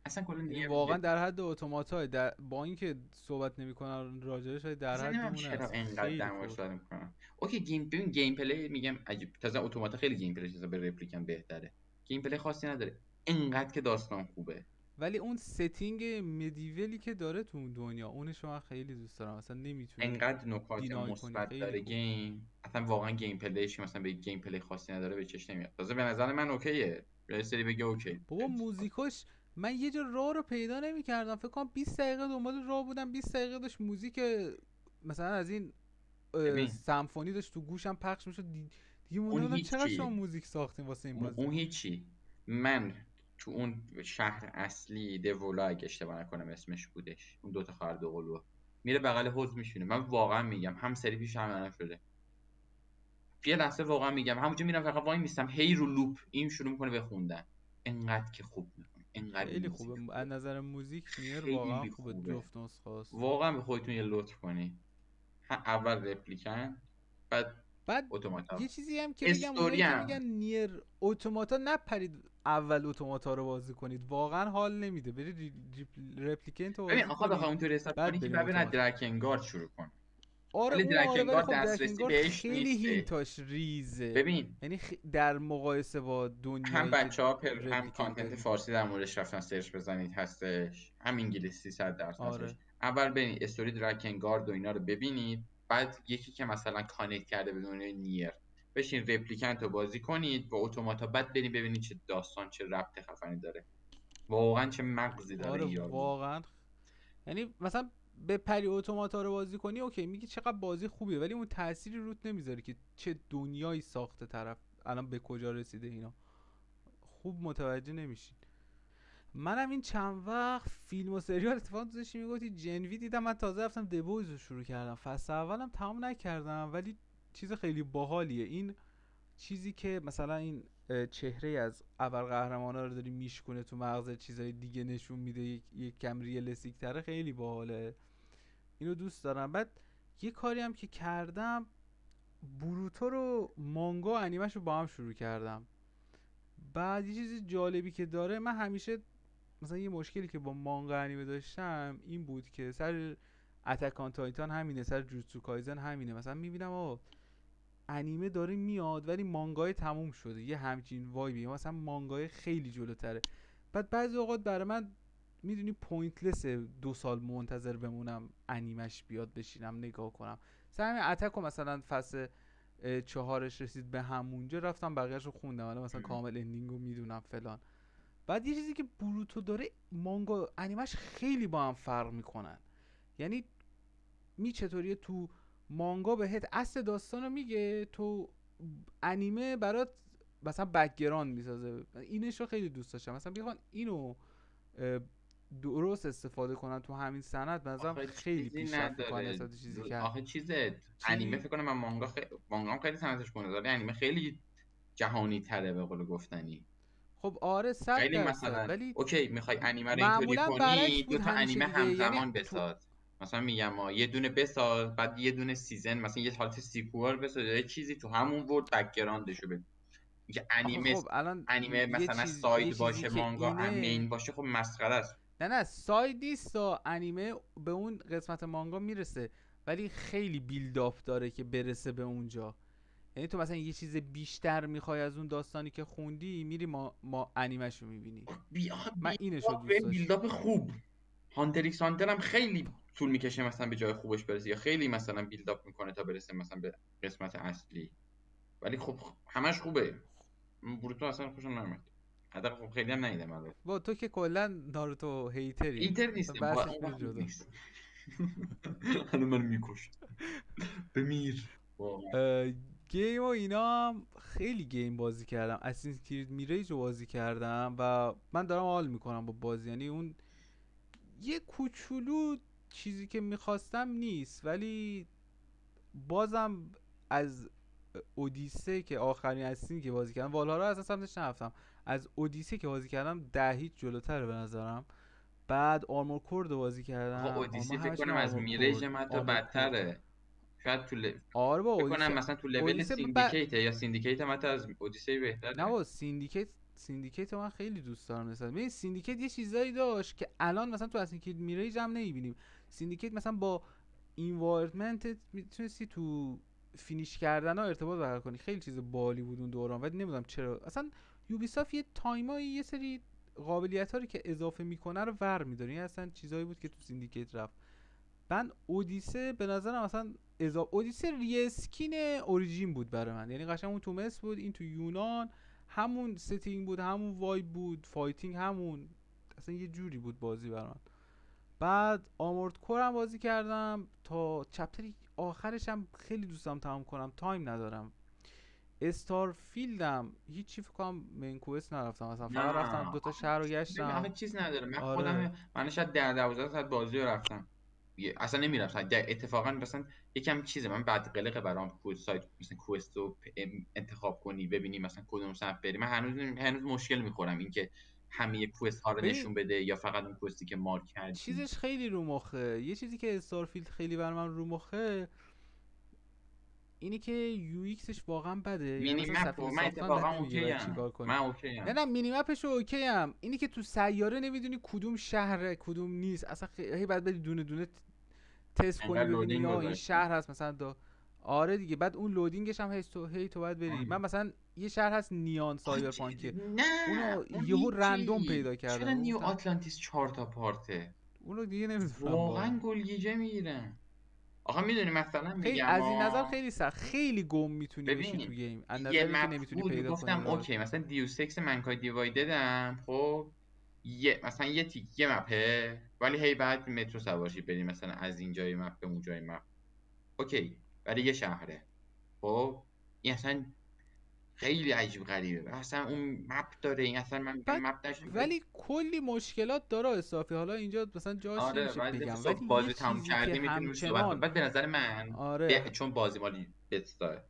اصلا کلا یعنی نیر واقعا در حد اتوماتای، با اینکه صحبت نمیکنن راجعش، ولی در اصلا حد نمیدونم اون چرا است. اینقدر خیلی در موردش خوبه. صحبت میکنم. اوکی ببین گیم پلی میگم عجیب، تازه اتوماتا خیلی گیم پلیش به رپلیکن بهتره، گیم پلی خاصی نداره، اینقدر که داستان خوبه. ولی اون ستینگ مدیولی که داره تو اون دنیا، اونش من خیلی دوست دارم، اصلا نمیتونی انقدر نکات دینای کنی. مثبت خیلی داره خوب. گیم، اصلا واقعا گیم پلیش مثلا به گیم پلی خاصی نداره به چش نمیاد، تازه به نظر من اوکیه، یه سری بگه اوکی. بابا موزیکاش، من یه جا راه رو پیدا نمی‌کردم، فکر کنم 20 دقیقه دنبال راه بودم، 20 دقیقه داشت موزیک مثلا از این ببین سمفونی داشت تو گوشم پخش میشد. دیگه مونده اون بودم چقدر شما هیچی، موزیک ساختین واسه این بازی. اون هیچی. من تو اون شهر اصلی دولا اگه اشتباه نکنم اسمش بودش، اون دوتا خواهر دوقلو میره بغل حوض میشینه، من واقعا میگم هم سری پیش هم شده، یه لحظه واقعا میگم همونجا میرم فقط وای میستم هی رو لوپ این شروع میکنه به خوندن، انقدر که خوب میکنه، انقدر خیلی موزیک خوبه از خوبه، نظر موزیک. نیر واقعا خیلی خوبه، خوبه. جفت نسخه هست. واقعا به خودتون یه لطف کنی، اول رپلیکن بعد بعد یه اتوماتا. چیزی هم که بگم، استوری اونایی که میگن هم نیر اتوماتا، نپرید اول اتوماتا رو بازی کنید، واقعا حال نمیده. برید رپلیکنت رو ببین بازی آخه بخوای کنید اونطوری حساب بعد کنی که برین بعد برن اتوماتا. درکنگارد شروع کن، آره ولی اون آره، ولی درکنگارد خب دسترسی درکینگارد بهش خیلی نیسته. هینتاش ریزه. ببین یعنی در مقایسه با هم دنیایی که بچه ها هم رپلیکنت کانتنت داریم. فارسی در موردش رفتن سرچ بزنید هستش، هم انگلیسی 100% آره هستش. اول ببینید استوری درکنگارد و اینا رو ببینید، بعد یکی که مثلا کانکت کرده به دنیای نیر بشین رپلیکنت رو بازی کنید با اتوماتا، بعد برید ببینید چه داستان چه ربط خفنی داره، واقعا چه مغزی داره آره این یارو. واقعا. یعنی مثلا به پری اتوماتا رو بازی کنی اوکی، میگی چقدر بازی خوبیه، ولی اون تأثیری روت نمیذاره که چه دنیایی ساخته طرف، الان به کجا رسیده اینا، خوب متوجه نمیشین. منم این چند وقت فیلم و سریال اتفاقا تو داشتی میگفتی جنوی دیدم، من تازه رفتم دبویز رو شروع کردم، فصل اولم تمام نکردم ولی چیز خیلی باحالیه. این چیزی که مثلا این چهره از ابرقهرمانا رو داری میشکونه تو مغز، چیزای دیگه نشون میده، یک کم ریالستیک تره، خیلی باحاله. اینو دوست دارم. بعد یه کاری هم که کردم، بروتو رو مانگا و انیمش رو با هم شروع کردم. بعد یه چیز جالبی که داره، من همیشه مثلا یه مشکلی که با مانگا انیمه داشتم این بود که سر اتک آن تایتان همینه، سر جوجوتسو کایزن همینه، مثلا میبینم انیمه داره میاد ولی مانگای تموم شده، یه همچین وایبی، مثلا مانگای خیلی جلوتره. بعد بعضی اوقات برای من میدونی پوینتلس 2 سال منتظر بمونم انیمش بیاد بشینم نگاه کنم. مثلا همین اتک مثلا فصل 4ش رسید به همونجا رفتم بقیه‌اش رو خوندم، حالا مثلا کامل اندینگو میدونم فلان. بعد یه چیزی که بروتو داره، مانگا انیمش خیلی با هم فرق میکنن. یعنی چطوریه تو مانگا بهت اصل داستانو میگه، تو انیمه برات مثلا بکگراند میسازه. اینش رو خیلی دوست داشتم، مثلا بخوان اینو درست استفاده کنن تو همین سند، بنظرم آخه خیلی چیزی پیشرفت میکنن نداره، نسبت به چیزی که آخه چیز انیمه چی. فکر کنم من مانگا هم خیلی صنعتش کنه، ولی انیمه خیلی جهانی تره به قول گفتنی. خب آره خیلی 100%، مثلا ولی اوکی میخوای انیمه رو اینطوری معمولا برعکس کنی، بود 2 تا همیشه انیمه دیگه، یعنی همزمان تو بساز. مثلا میگم یه دونه بساز، بعد یه دونه سیزن، مثلا یه حالت سیکوال بساز، یه چیزی تو همون ورد بک‌گراندشو بده. که آخه انیمه خب الان انیمه مثلا یه ساید چیزی باشه، که مانگا اینه، مین باشه، خب مسخره است. نه ساید نیستا، انیمه به اون قسمت مانگا میرسه ولی خیلی بیلداپ داره که برسه به اونجا. یعنی تو مثلا یه چیز بیشتر میخوای از اون داستانی که خوندی، میری ما انیمهشو میبینی. من اینشو دوست داشت. بیلداپ خوب. هانتر ایکس هانتر هم خیلی طول میکشه مثلا به جای خوبش برسه، یا خیلی مثلا بیلداپ میکنه تا برسه مثلا به قسمت اصلی، ولی خب همش خوبه. بروتو اصلا خوشم نمیاد. حداقل خب خیلی هم ندیدم البته. با تو که کلا ناروتو هیتری، اینتر اصلا نیستم، با بحثش اون میره خوب جدا. نیست. الان من میکشت بمیر واقعا. گیم و اینا هم خیلی گیم بازی کردم. اساسین کرید میریج رو بازی کردم و من دارم حال میکنم با بازی. یعنی اون یه کوچولو چیزی که میخواستم نیست، ولی بازم از اودیسه که آخرین اساسین که بازی کردم، والهارا از سمتش نرفتم، از اودیسه که بازی کردم 10 جلوتره به نظرم. بعد آرمور کورد رو بازی آقا کردم، اودیسه ما فکر همش کنم میگم از آرمور میریج کورد هم حتی آرمور کورد. بدتره. شاید آره با فکر کنم اودیسه، مثلا تو لول اودیسه سیندیکیت، یا سیندیکیت هم حتی از اودیسه نه بهتره. با سیندیکیت من خیلی دوست دارم. مثلا ببین سیندیکیت یه چیزایی داشت که الان مثلا تو اساسین کرید میریج هم نمیبینیم. سیندیکیت مثلا با انوایرنمنت میتونستی تو فینیش کردن ها ارتباط برقرار کنی، خیلی چیز بالی بود اون دوران. ولی نمیدونم چرا اصلا یوبیسافت یه تایمایی یه سری قابلیت ها رو که اضافه میکنه رو ور میداره. این اصلا چیزایی بود که تو سیندیکیت رفت. من اودیسه به نظرم اصلا اودیسه ریسکین اوریجین بود برای من. یعنی قشنگ اون تو مصر بود، این تو یونان، همون ستینگ بود، همون وایب بود، فایتینگ همون، اصلا یه جوری بود بازی برای من. بعد آمورد کورم بازی کردم تا چپتر آخرش هم خیلی دوستم تمام کنم، تایم ندارم. استارفیلدم هیچی فکر کنم مین کوست نرفتم، مثلا نه فقط رفتم دو تا آخه شهر رو ببین، آخه گشتم. چیز نداره. من آره خودم من شاید 10 12 ساعت بازی رو رفتم. اصلا نمیرفتم اتفاقا. مثلا یکم چیزه، من بعد قلقه برام کوست سایت مثلا کوست رو انتخاب کنی ببینی مثلا کدوم سمت بری. من هنوز مشکل میخورم اینکه همه کوست ها رو ببین نشون بده یا فقط اون کوستی که مارک کردی. چیزش خیلی رو مخه. یه چیزی که استارفیلد خیلی بر من رو مخه اینی که یو ایکسش واقعا بده. یعنی مینی مثلا مپ و سفینه من ساختن بهت اتفاقا نمیگه اوکی باید ام. چیکار کنی. من اوکی نه ام. نه مینی مپش اوکی ام. اینی که تو سیاره نمیدونی کدوم شهره کدوم نیست، اصلا هی بعد بری دونه دونه تست کنی انقدر ببینی لودینگ یا این گذاشتن. شهر هست مثلا آره دیگه، بعد اون لودینگش هم هی تو باید بری. من مثلا یه شهر هست نیان سایبرپانک، نه اونو اون یهو رندوم هیچی. پیدا چرا کردم نیو گفتم آتلانتیس 4 تا پارته؟ اونو دیگه نمیدونم واقعا. واقعا گلگیجه میگیرن. آخه میدونی مثلا خیلی میگم از این نظر خیلی سخت، خیلی گم میتونی بشی تو ببین گیم از یه نظر اینکه مپ نمیتونی بود پیدا کنی میگفتم راحت. اوکی. مثلا دیوسکس منکای دیوایددم خب، مثلا یه مپه، ولی هی بعد مترو سوارشی بریم مثلا از این جای مپ به اون جای مپ. اوکی برای یه شهره. خب این اصلا خیلی عجیب غریبه. اصلا اون مپ داره، این اصلا من میگم بعد مپ نشون. ولی کلی مشکلات داره اضافی. حالا اینجا مثلا جاش آره نمیشه ولی بگم، صبح ولی یه بازی تموم چیزی که کردی میتونیم روش صحبت کنیم. همچنان بعد به نظر من آره چون بازی مالی بستاره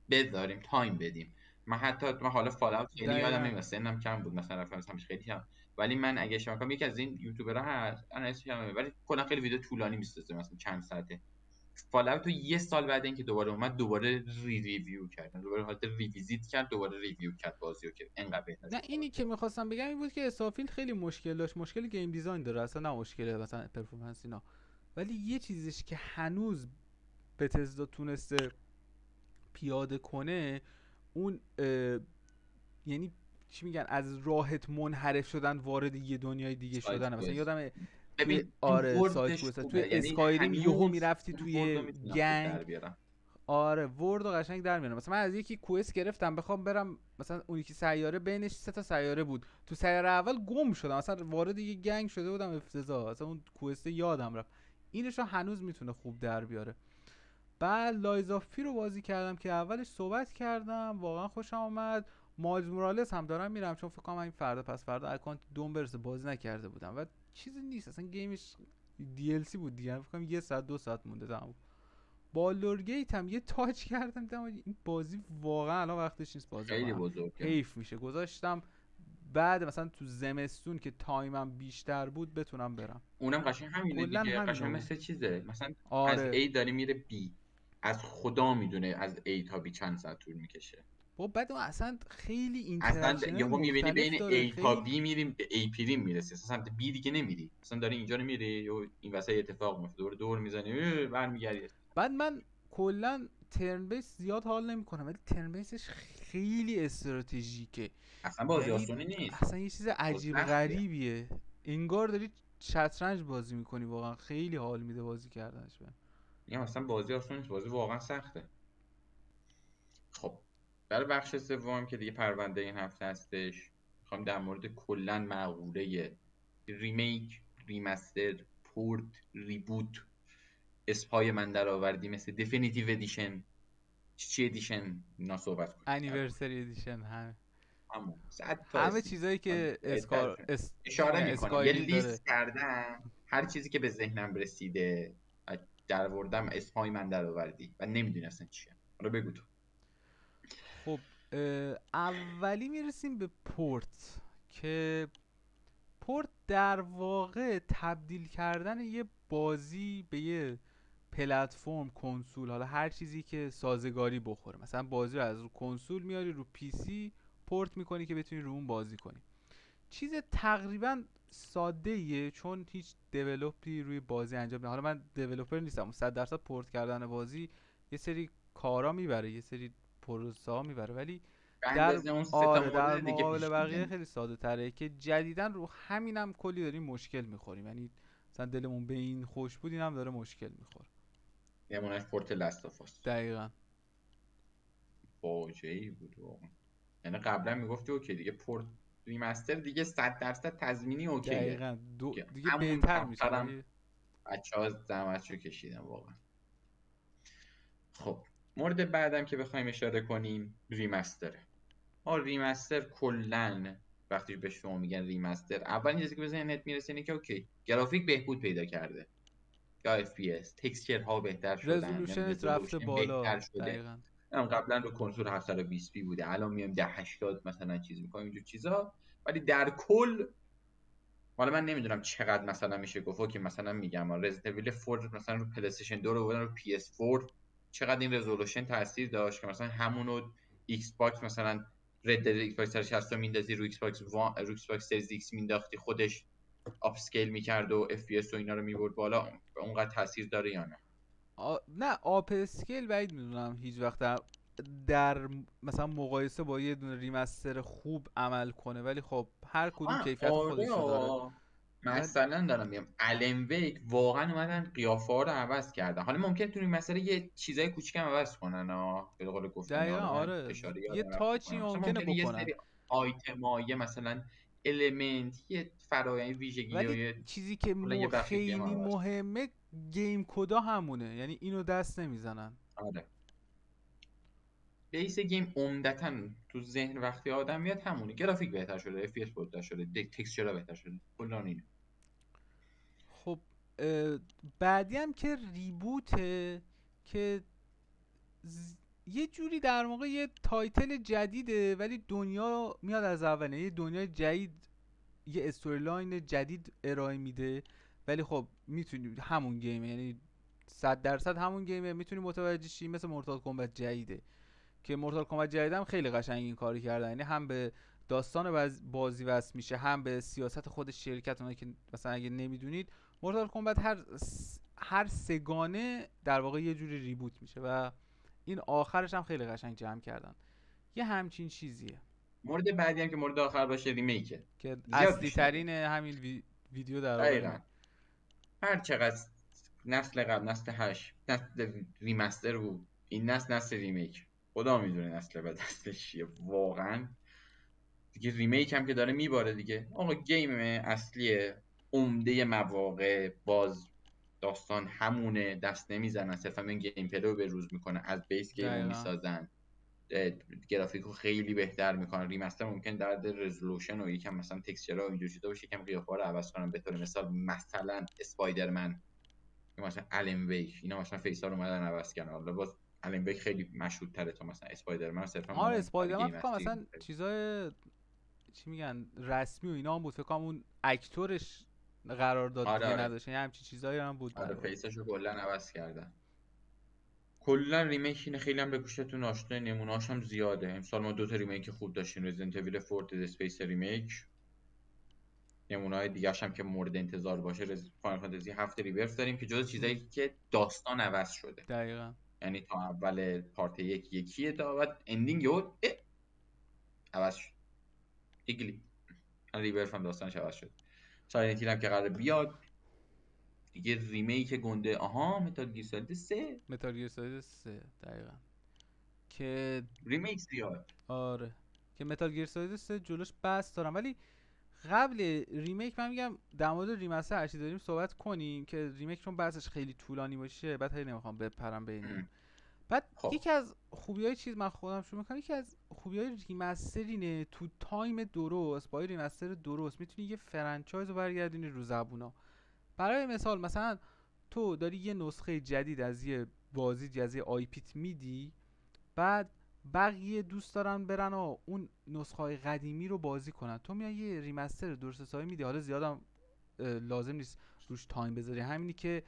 بذاریم تایم بدیم. من حالا فال اوت خیلی یادم دقیقا نمیاد، سنم کم بود مثلا رفتم همش خیلی کم. ولی من اگه اشتباه نکنم یکی از این یوتیوبرها هست، انا اسمش یادم ولی کلا خیلی ویدیو طولانی میسازه مثلا چند ساعته. فال اوت رو یه سال بعد اینکه دوباره اومد دوباره ریویو کرد، دوباره حالت ریویزیت کرد، دوباره ریویو کرد بازیو که انقدر بهتر نه شد. اینی که میخواستم بگم این بود که استافیلد خیلی مشکل داشت، مشکل گیم دیزاین داره اصلا، نه مشکل مثلا پرفورمنس اینا. ولی یه چیزش که هنوز بتزدا تونسته پیاده کنه اون یعنی چی میگن، از راهت منحرف شدن وارد یه دنیای دیگه سایت شدن. مثلا کوست یادم توی ببین اون آره سایت وردش کوست توی خوبه، یعنی اسکایریم یهو هنوز میرفتی اون ورد رو توی میتونم خوب در گنگ. بیارم. آره ورد و قشنگ در میارم. مثلا من از یکی کوست گرفتم بخوام برم مثلا اون یکی سیاره، بینش 3 تا سیاره بود، تو سیاره اول گم شدم، مثلا وارد یه گنگ شده بودم، افتضاح. مثلا اون کوست یادم رفت. اینش رو هنوز میتونه خوب در بیاره. بعد لایز آف پی رو بازی کردم که اولش صحبت کردم، واقعا خوشم اومد. مایلز مورالز هم دارم میرم چون فکر کنم این فردا پس فردا اکانت دوم برسه، بازی نکرده بودم و چیزی نیست اصلا، گیمش دی ال سی بود دیگه، فکر کنم 1 ساعت 2 ساعت مونده تموم. بالور گیت هم یه تاچ کردم دیدم این بازی واقعا الان وقتش نیست بازی خیلی کنم، بزرگه. حیف میشه. گذاشتم بعد مثلا تو زمستون که تایمم بیشتر بود بتونم برم. اونم قشنگ همینه کلا دیگه، قشنگ همینو. مثل چیزه، مثلا از آره. A داره میره B، از خدا میدونه از A تا B چند ساعت طول میکشه. با بعد اون اصلا خیلی اصلا اینتراکشن یهو میبینی مختلف بین داره، A تا B خیلی. میریم، به A پریم میرسی، اصلا سمت B دیگه نمیری، اصلا داری اینجا رو میری و این وسط اتفاق میفته، دور میزنی برمیگردی. بعد من کلا ترن بیس زیاد حال نمیکنم، ولی ترن بیسش خیلی استراتژیکه. اصلا بازی یعنی آسونی نیست، اصلا یه چیز بازی عجیب سختیه. غریبیه، انگار داری شطرنج بازی میکنی. واقعا خیلی حال میده بازی کردنش بهم. میگم اصلا بازی آسون نیست، بازی واقعا سخته. خب برای بخش سوم که دیگه پرونده این هفته هستش، میخوام در مورد کلا مقوله ریمیک، ریمستر، پورت، ریبوت، اسپای من در آوردی مثل دیفینیتیو ادیشن، چی ادیشن، اینا صحبت کنیم درباره انیورسری ادیشن، همون 100 تا همه اسم چیزایی که چی اشاره میگن میکنم، یه اسکایریم داره. لیست کردم هر چیزی که به ذهنم رسیده در آوردم، اسمای من در آوردی و نمیدونی اصلا چیه. حالا بگو تو. خب اولی میرسیم به پورت، که پورت در واقع تبدیل کردن یه بازی به یه پلتفرم، کنسول، حالا هر چیزی که سازگاری بخوره. مثلا بازی رو از رو کنسول میاری رو پی سی، پورت میکنی که بتونی رو اون بازی کنی. چیز تقریبا ساده ایه، چون هیچ دیولپی روی بازی انجام نمیده. حالا من دیولپر نیستم، 100% پورت کردن بازی یه سری کارا میبره، یه سری پروسه ها میبره، ولی به در اندازه اون سه تا آره در مورد دیگه مقابل پیش میده بقیه نیست. خیلی ساده تره، که جدیدن رو همینم کلی داریم مشکل میخوریم. یعنی مثلا دلمون به این خوش بود، اینم داره مشکل میخوره. نمونهش پورت لاستافاس دقیقا. فاجعه‌ای بود واقعا. یعنی قبلا میگفتی اوکی دیگه پورت ریمستر دیگه 100% تضمینی اوکیه دقیقا دیگه همون بهتر میشه، کمترم ولی بچه‌ها زحمتشو کشیدن واقعا. خب مورد بعدم که بخوایم اشاره کنیم ریمستره. ریمستر کلا وقتی به شما میگن ریمستر، اولین چیزی که به ذهنت میرسه اینه که اوکی گرافیک بهبود پیدا کرده، یا FPS تکسچر ها بهتر شدن، یا رزولوشنت رفته رزولوشن بالا. بهتر شده. دقیقا. قبلا رو کنسول 720p بوده، الان میایم 1080 مثلا چیز میکنیم اینجور چیزا. ولی در کل حالا من نمیدونم چقدر مثلا میشه گفت که مثلا میگم رزیدنت ایول 4 مثلا رو پلی استیشن 2 رو بودن رو PS4 چقدر این رزولوشن تاثیر داشت که مثلا همونو ایکس باکس مثلا رد دد ایکس باکس 360 میندازی رو ایکس باکس رو ایکس باکس سریز ایکس مینداختی خودش آپ اسکیل میکرد و اف پی اس و اینا رو میبرد بالا، اونقدر تاثیر داره یا نه؟ نه آپ اسکیل بعید میدونم هیچ وقت در مثلا مقایسه با یه دونه ریمستر خوب عمل کنه، ولی خب هر کدوم کیفیت آره خودشو داره. ولی مثلا دارم میگم الن ویک واقعا اومدن قیافه ها رو عوض کردن. حالا ممکن تو این مسئله یه چیزای کوچیکم عوض کنن به قول گفتنی، دقیقا حالا من آره، اشاره یه یادم رفت تاچی بکنم، مثلا ممکنه ممکنه یه بکنن، سری آیتم ها، یه مثلا المنت، یه فرآیند ویژگی یا ولی یه چیزی که کلا یه بخش گیم خیلی عوض کنن. مهمه گیم کدا همونه، یعنی اینو دست نمیزنن. آره بیس گیم عمدتا تو ذهن وقتی آدم میاد همونه، گرافیک بهتر شده، اف پی اس بهتر شده، تکسچرها بهتر شده، کلا اینه. خب بعدی هم که ریبوته، که یه جوری در موقع یه تایتل جدیده، ولی دنیا میاد از اول، یه دنیای جدید، یه استوری لاین جدید ارائه میده. ولی خب میتونی همون گیمه، یعنی 100% همون گیمه، میتونی متوجه شی. مثل مورتال کامبت جدیده، که مورتال کامبت جدید هم خیلی قشنگ این کاری کردن، یعنی هم به داستان بازی وصل میشه، هم به سیاست خود شرکت. اونایی که مثلا اگه نمیدونید، مورتال کامبت هر سگانه در واقع یه جوری ریبوت میشه، و این آخرش هم خیلی قشنگ جمع کردن. یه همچین چیزیه مورد بعدی هم که مورد آخر باشه ریمیکه. که زیاد اصلی پیش ترین همین ویدیو در واقع دقیقا هر چقدر نسل قبل، نسل 8 نسل ریمستر بود، این نسل ریمیک، خدا میدونه نسل بعد نسلش چیه واقعا. دیگه ریمیک هم که داره میباره دیگه. آقا گیم اصلی عمده مواقع باز داستان همونه، دست نمیزنن، صرفا این گیم پلی رو به روز میکنن، از بیس گیم رو دقیقا. میسازن، گرافیک رو خیلی بهتر میکنن. ریمستر ممکن در رزولوشن و یکم مثلا تکسچرها و اینجور چیزا باشه، یکم قیافه رو عوض کنن. به طور مثلا اسپایدرمن یا مثلا الن ویک، اینا مثلا فیسا رو اومدن عوض کردن. حالا باز الن ویک خیلی مشهورتره تا مثلا اسپایدرمن، صرفا آره اومدن برای اسپایدرمن گیم فکر کنم اصلی. مثلا چیزای چی میگن رسمی و اینا هم بود، فکر کنم اون اکتورش قرارداد آره دیگه آره نداشت، یعنی همچین چیزایی هم بود در آره واقع. فیسشو کلا عوض کردن. کلا ریمیک اینه، خیلی هم به گوشتون آشنا، نمونه‌هاش هم زیاده. امسال ما 2 تا ریمیک خوب داشتیم، رزیدنت اویل 4 دد اسپیس ریمیک. نمونه‌های دیگه‌ش هم که مورد انتظار باشه فاینال فانتزی 7 ریبرت داریم که جز چیزایی که داستان عوض شده. دقیقا. یعنی تا اول پارت یک یکیه، تا بعد اندینگ یهو عوض شد. ایگلی ریبرت هم داستانش عوض شد. سایلنت هیل هم که قرار بیاد دیگه ریمیک گنده. آها متال گیر سالید 3 متال گیر سولید 3 دقیقا که ریمیک زیاد. آره که متال گیر سولید 3 جلوش بس دارم، ولی قبل ریمیک من میگم در مورد ریمستر هرچی داریم صحبت کنیم که ریمیک چون بحثش خیلی طولانی باشه، بعد خیلی نمیخوام بپرم بین این. بعد خب یکی از خوبیای چیز من خودم شروع میکنم، یکی از خوبیای ریمستر اینه تو تایم درست با ریمستر درست میتونی یه فرانچایز رو برگردونی رو زبونا. برای مثال مثلا تو داری یه نسخه جدید از یه بازی، از یه آی پیت میدی، بعد بقیه دوست دارن برن و اون نسخه های قدیمی رو بازی کنن، تو میای یه ریمستر درست حسابی میدی، حالا زیادم لازم نیست روش تایم بذاری، همینی که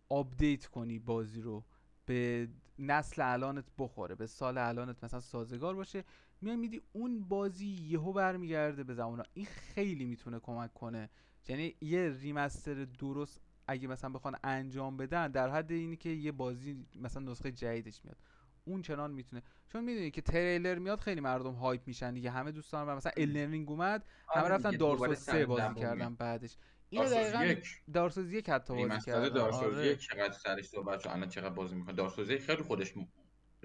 آپدیت کنی بازی رو به نسل الانت بخوره، به سال الانت مثلا سازگار باشه، میای میدی اون بازی یهو برمیگرده به زمان. این خیلی میتونه کمک کنه. یعنی یه ریمستر درست اگه مثلا بخوان انجام بدن در حد اینی که یه بازی مثلا نسخه جدیدش میاد، اون چنان میتونه. چون میدونی که تریلر میاد خیلی مردم هایپ میشن دیگه، همه دوستان و مثلا النرینگ اومد همه آره رفتن دیگه دارسو دوباره 3 سر بازی زبون کردن میاد. بعدش. اینو دارسوز دقیقا یک دارسوز یک حتی بازی ریمستر کردن. دارسوز آره یک چقدر سرش صحبت شد، الان چقدر بازی میکنه. دارسوز یک خیلی خودش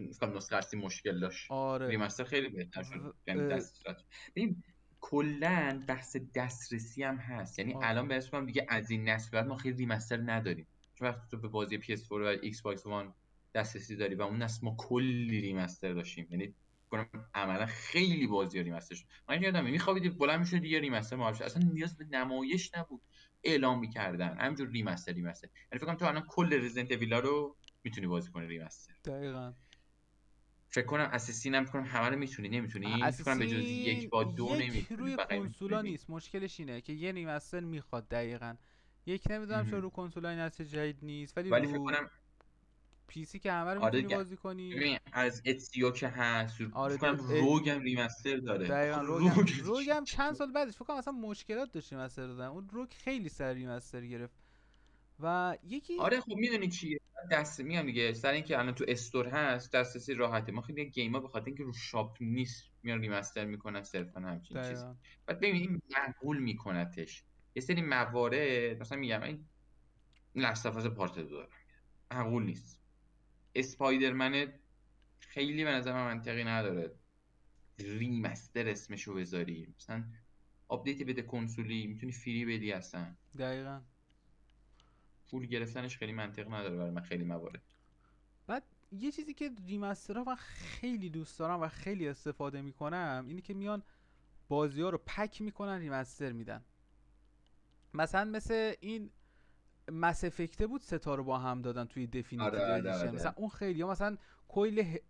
گفتم نسخه اصلی مشکل داشت، آره ریمستر خیلی بهتر شد، و... یعنی ببین کلا بحث دسترسی هم هست. یعنی آره الان به اسمم دیگه از این نسل بعد ما خیلی ریمستر نداریم، چون وقتی تو به بازی PS4 و ایکس باکس وان دسترسی داری و اون نسل ما کلی ریمستر داشتیم. یعنی کنم عملا خیلی بازی ریمستر شد. من یادمه میخوابیدی بلند میشد یه ریمستر معرفی شد، اصلا نیاز به نمایش نبود، اعلام میکردن همینجور ریمستر. یعنی فکر کنم تو الان کل رزیدنت اویلا رو میتونی بازی کنی ریمستر. دقیقا. فکر کنم اساسین هم کنم همه رو میتونی، نمیتونی فکر کنم به جز یک اساسین با دو یک نمیتونی، روی بقیه کنسولا میتونی. نیست، مشکلش اینه که یه ریمستر میخواد دقیقا. یک نمیدونم چرا رو کنسولا این نسل جدید نیست، ولی ولی فکر رو کنم پی سی که همه رو آره میتونی دیگه. بازی کنی. ببین از اتسیو که هست، آره فکر کنم روگ هم ریمستر داره. آخه دقیقا روگ روگم چند سال بعدش فکر کنم اصلا مشکلات داشتیم ریمستر دادن، اون روگ خیلی سر ریمستر گرفت. و یکی آره خب میدونی چیه، دست میگم دیگه، سر اینکه الان تو استور هست دسترسی راحته. ما خیلی گیما به خاطر اینکه رو شاپ نیست میان ریمستر میکنن صرفا همچین چیزی. دقیقا بعد ببین این معقول میکنتش. یه سری موارد مثلا میگم این لستافاز پارت 2 دارم معقول نیست. اسپایدرمن خیلی به نظر من منطقی نداره ریمستر اسمشو بذاری، مثلا آپدیت بده کنسولی میتونی فری بدی اصلا. دقیقا. پول گرفتنش خیلی منطق نداره برای من خیلی موارد. بعد یه چیزی که ریمسترها من خیلی دوست دارم و خیلی استفاده میکنم اینه که میان بازی ها رو پک میکنن ریمستر میدن. مثلا مثل این مس افکته بود، ستا رو با هم دادن توی آره دفینیتیو آره ادیشن. مثلا آره اون خیلی ها مثلا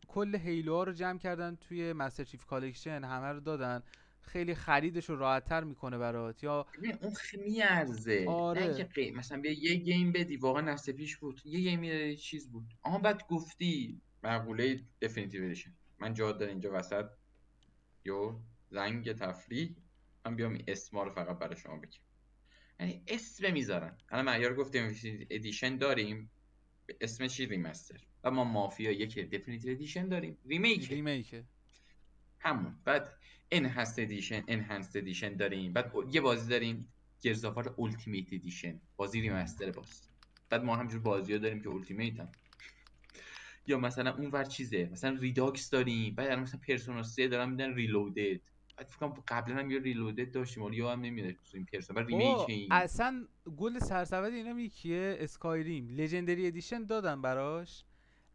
کل هیلو ها رو جمع کردن توی مستر چیف کالکشن، همه رو دادن، خیلی خریدش رو راحت تر میکنه برات. یا ببین اون میارزه، نه اینکه آره مثلا بیا یه گیم بدی، واقعا نسل پیش بود یه گیم میدادی چیز بود، آها بعد گفتی مقوله دفینیتیو ادیشن، من جا داره اینجا وسط یو زنگ تفریح من بیام این اسما رو فقط برای شما بگم. یعنی اسم میذارن. الان معیار گفتیم ادیشن داریم به اسم چی ریمستر، و ما مافیا یک دفینیتیو ادیشن داریم ریمیکه ریمیکه. همون. بعد انهانسد ادیشن داریم، بعد یه بازی داریم گرزافار التیمیت ادیشن، بازی ریمستر باز. بعد ما همجور بازی ها داریم که التیمیت هم. یا مثلا اون ور چیزه مثلا ریداکس داریم، بعد مثلا پرسونا 3 دارن میدن ریلودد، بعد فکر کنم قبلا هم یه ریلودد داشتیم ولی یادم نمیاد تو این پرسونا، بعد ریمیک بابا این. اصلا گل سرسبد اینا یکیه، اسکایریم لژندری ادیشن دادن براش،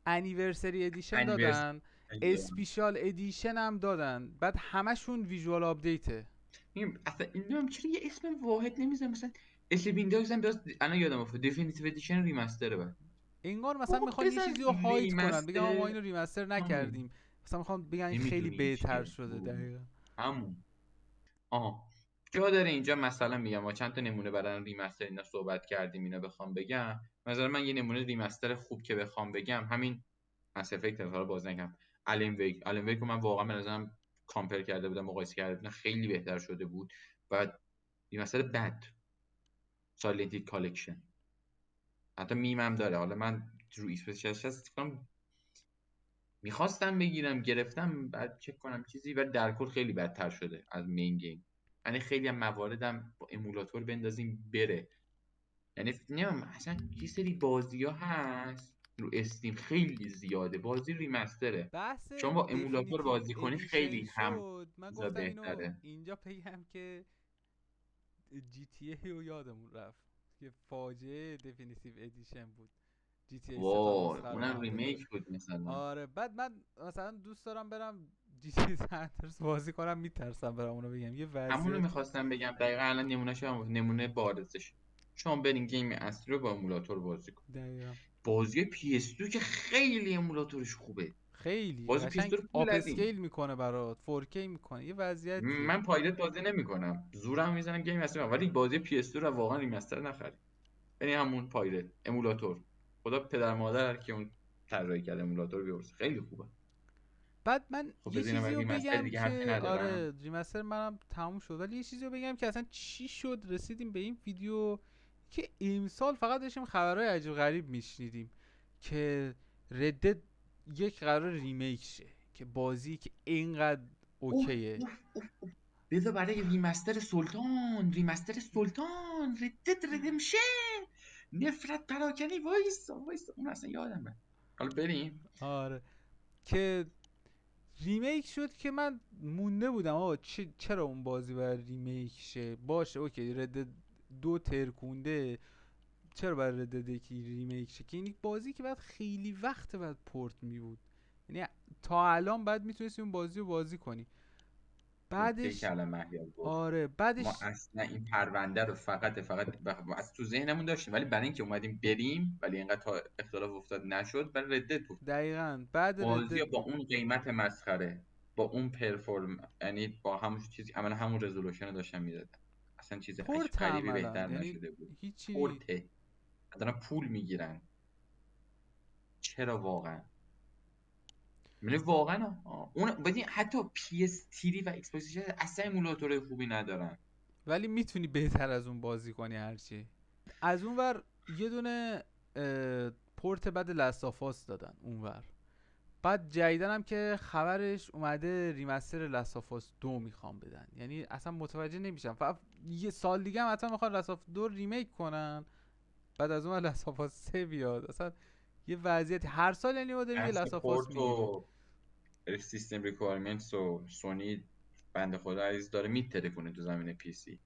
انیورسری ادیشن انیورس دادن، اسپیشال ادیشن هم دادن، بعد همشون ویژوال آپدیته. این اصلا نمیدونم چرا یه اسم واحد نمیزنم، مثلا اسلیپینگ داگز هم باز الان یادم افتاد دفینیتیو ادیشن ریمستره. بعد انگار مثلا بابا میخوان یه بزن چیزی رو هایت کنن، بگم ما ریمستر. اینو ریمستر همون نکردیم، مثلا میخوان بگن این خیلی نمیدونی بهتر چیه شده. دقیقا همون جا داره اینجا مثلا میگم ما چند تا نمونه برای ریمستر اینا صحبت کردیم، اینا بخوام بگم مثلا من یه نمونه ریمستر خوب که بخوام بگم همین مس افکت حالا باز نگم الین ویک رو من واقعا به نظرم کامپر کرده بودم، مقایسه کرده بودم، خیلی بهتر شده بود. و ریمستر بد سایلنت هیل کالکشن حتی میمم داره، حالا من رو ایکس 360 میخواستم بگیرم گرفتم بعد چک کنم چیزی، ولی در کل خیلی بدتر شده از مین گیم. یعنی خیلی هم مواردم با امولاتور بندازیم بره. یعنی نمیم اصلا یه سری بازی ها هست رو استیم خیلی زیاده بازی ریمستره، بحث شما با امولاتور دفینیتیو بازی کنی ادیشن خیلی هم شد، من چیزا گفتم اینو بهتره. اینجا بگم که جی تی ای رو یادمون رفت که فاجعه دفینیتیو ادیشن بود. جی تی ای 3 تا وای نسخه رو اونم نبود. ریمیک بود مثلا. آره بعد من مثلا دوست دارم برم جی تی ای سنترز بازی کنم، میترسم برم اونو بگم یه همونو وضعیتی. میخواستم بگم دقیقا الان نمونه بارزش. شما برین گیم اصلی رو با امولاتور بازی کن. دقیقا بازی پی اس 2 که خیلی امولاتورش خوبه. خیلی بازی پی اس 2 قشنگ رو پول آپ ندین. اسکیل میکنه برات، 4K میکنه، یه وضعیتیه. من پایرت بازی نمیکنم، زورم میزنم گیم اصلی کنم. ولی بازی پی اس 2 رو واقعا ریمستر نخرید. یعنی همون پایرت امولاتور. خدا پدر مادر که اون طراحی کرده امولاتور بیورس خیلی خوبه. بعد من خب یه بزینم چیزی رو ریمستر بگم دیگه حرفی که ندارم. آره ریمستر منم تموم شد، ولی یه چیزی رو بگم که اصلا چی شد رسیدیم به این ویدیو که امسال فقط داشتیم خبرهای عجیب غریب میشنیدیم که ردد یک قرار ریمیک شه، که بازی که اینقدر اوه اوکیه. اوه اوه اوه. بذار برای ریمستر سلطان ردت ردمشن نفرت پراکنی وایسا اون اصلا یادمه. حالا بریم. آره که ریمیک شد که من مونده بودم آقا چرا اون بازی باید ریمیک شه؟ باشه اوکی ردد دو ترکونده، چرا برای ردد یکی ریمیک شه؟ که این یک بازی که بعد خیلی وقت بعد پورت می بود، یعنی تا الان بعد میتونستی اون بازی رو بازی کنی. نکته که بعدش الان مهیار گفت، آره ما بعدش اصلا این پرونده رو از تو ذهنمون داشتیم، ولی برای اینکه اومدیم بریم ولی اینقدر تا اختلاف افتاد نشد، برای ردت بود. دقیقاً بعد بازی ردد با بود. اون قیمت مسخره، با اون پرفورم، یعنی با همون چیزی عملا همون رزولوشن رو داشتن میدادن، اصلا چیز عجیب پورت غریبی عملا بهتر یعنی نشده بود. هیچی. پورته دارن پول میگیرن. چرا واقعا؟ یعنی واقعا اون بدین حتی پی اس تیری و ایکس باکس اصلا ایمولاتور خوبی ندارن. ولی میتونی بهتر از اون بازی کنی هرچی. از اون ور یه دونه پورت بعد لستافاس دادن اونور. بعد جدیدن هم که خبرش اومده ریمستر لستافاس 2 میخوام بدن، یعنی اصلا متوجه نمیشم. فقط یه سال دیگه هم حتما میخوان لستاف 2 ریمیک کنن، بعد از اون لستافاس 3 بیاد. اصلا یه وضعیت هر سال یعنی ما داریم یه اصل لستافاس پورت میگیریم. و سیستم ریکوایرمنتس و سونی بنده خدا عزیز داره میتره کنه تو زمین پی سی.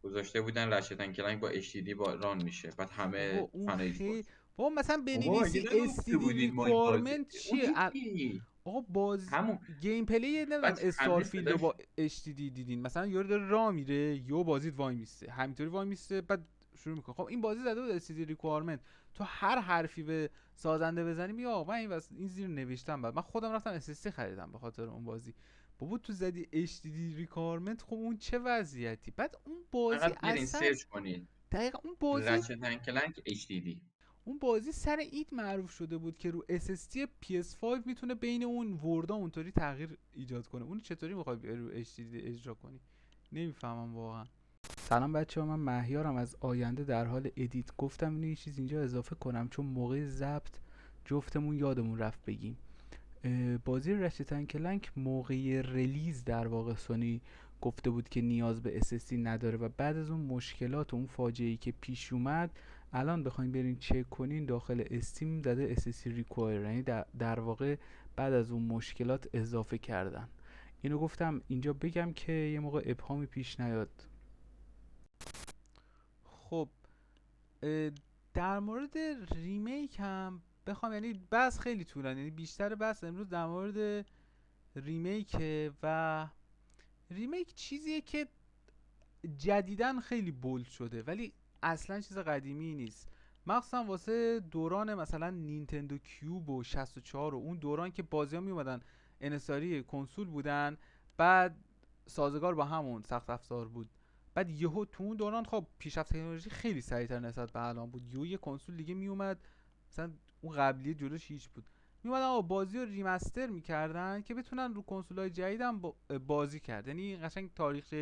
گذاشته بودن رشتن کلنگ با اچ دی دی با ران میشه، بعد بابا همه اون فنایز خیلی، باز. بابا مثلا بابا مگه بنویسی نگفته STD بودید ما این بازی requirement اون چیه هیچی. آقا باز همون گیم پلی نمیدونم بعد همه استارفیلد رو صداش با HD دیدین مثلا یارو داره راه میره یو بازیت وای میسته همینطوری وای میسته بعد شروع میکنه. خب این بازی زده بود SSD requirement، تو هر حرفی به سازنده بزنی میگه آقا من این زیر نوشتم. بعد من خودم رفتم SSD خریدم به خاطر اون بازی. بابا تو زدی HDD requirement، خب اون چه وضعیتی؟ بعد اون بازی فقط برین اصلا سرچ کنید دقیقا اون بازی، رچتن کلنگ اچ دی دی. اون بازی سر اید معروف شده بود که رو SSD PS5 میتونه بین اون وردا اونطوری تغییر ایجاد کنه. اون چطوری میخوای رو HDD اجرا کنی؟ نمیفهمم واقعا. سلام بچه ها، من مهیارم از آینده در حال ادیت. گفتم اینو یه چیز اینجا اضافه کنم چون موقع ضبط جفتمون یادمون رفت بگیم. بازی رشتن کلنک موقع ریلیز در واقع سونی گفته بود که نیاز به SSD نداره و بعد از اون مشکلات و اون فاجعه‌ای که پیش اومد الان بخواین برین چک کنین داخل استیم زده SSD require، یعنی در واقع بعد از اون مشکلات اضافه کردن. اینو گفتم اینجا بگم که یه موقع ابهامی پیش نیاد. خب در مورد ریمیک هم بخوام، یعنی بحث خیلی طولانی، یعنی بیشتر بحث امروز در مورد ریمیکه و ریمیک چیزیه که جدیدن خیلی بولد شده ولی اصلا چیز قدیمی نیست. مخصوصا واسه دوران مثلا نینتندو کیوب و 64 و اون دوران که بازی ها می اومدن انصاری کنسول بودن، بعد سازگار با همون سخت افزار بود. بعد یهو تو اون دوران خب پیشرفت تکنولوژی خیلی سریعتر نسبت به الان بود. یه کنسول دیگه می اومد، مثلا اون قبلی جلوش هیچ بود، می اومدن آقا بازی رو ریمستر میکردن که بتونن رو کنسول‌های جدیدم بازی کرد. یعنی قشنگ تاریخ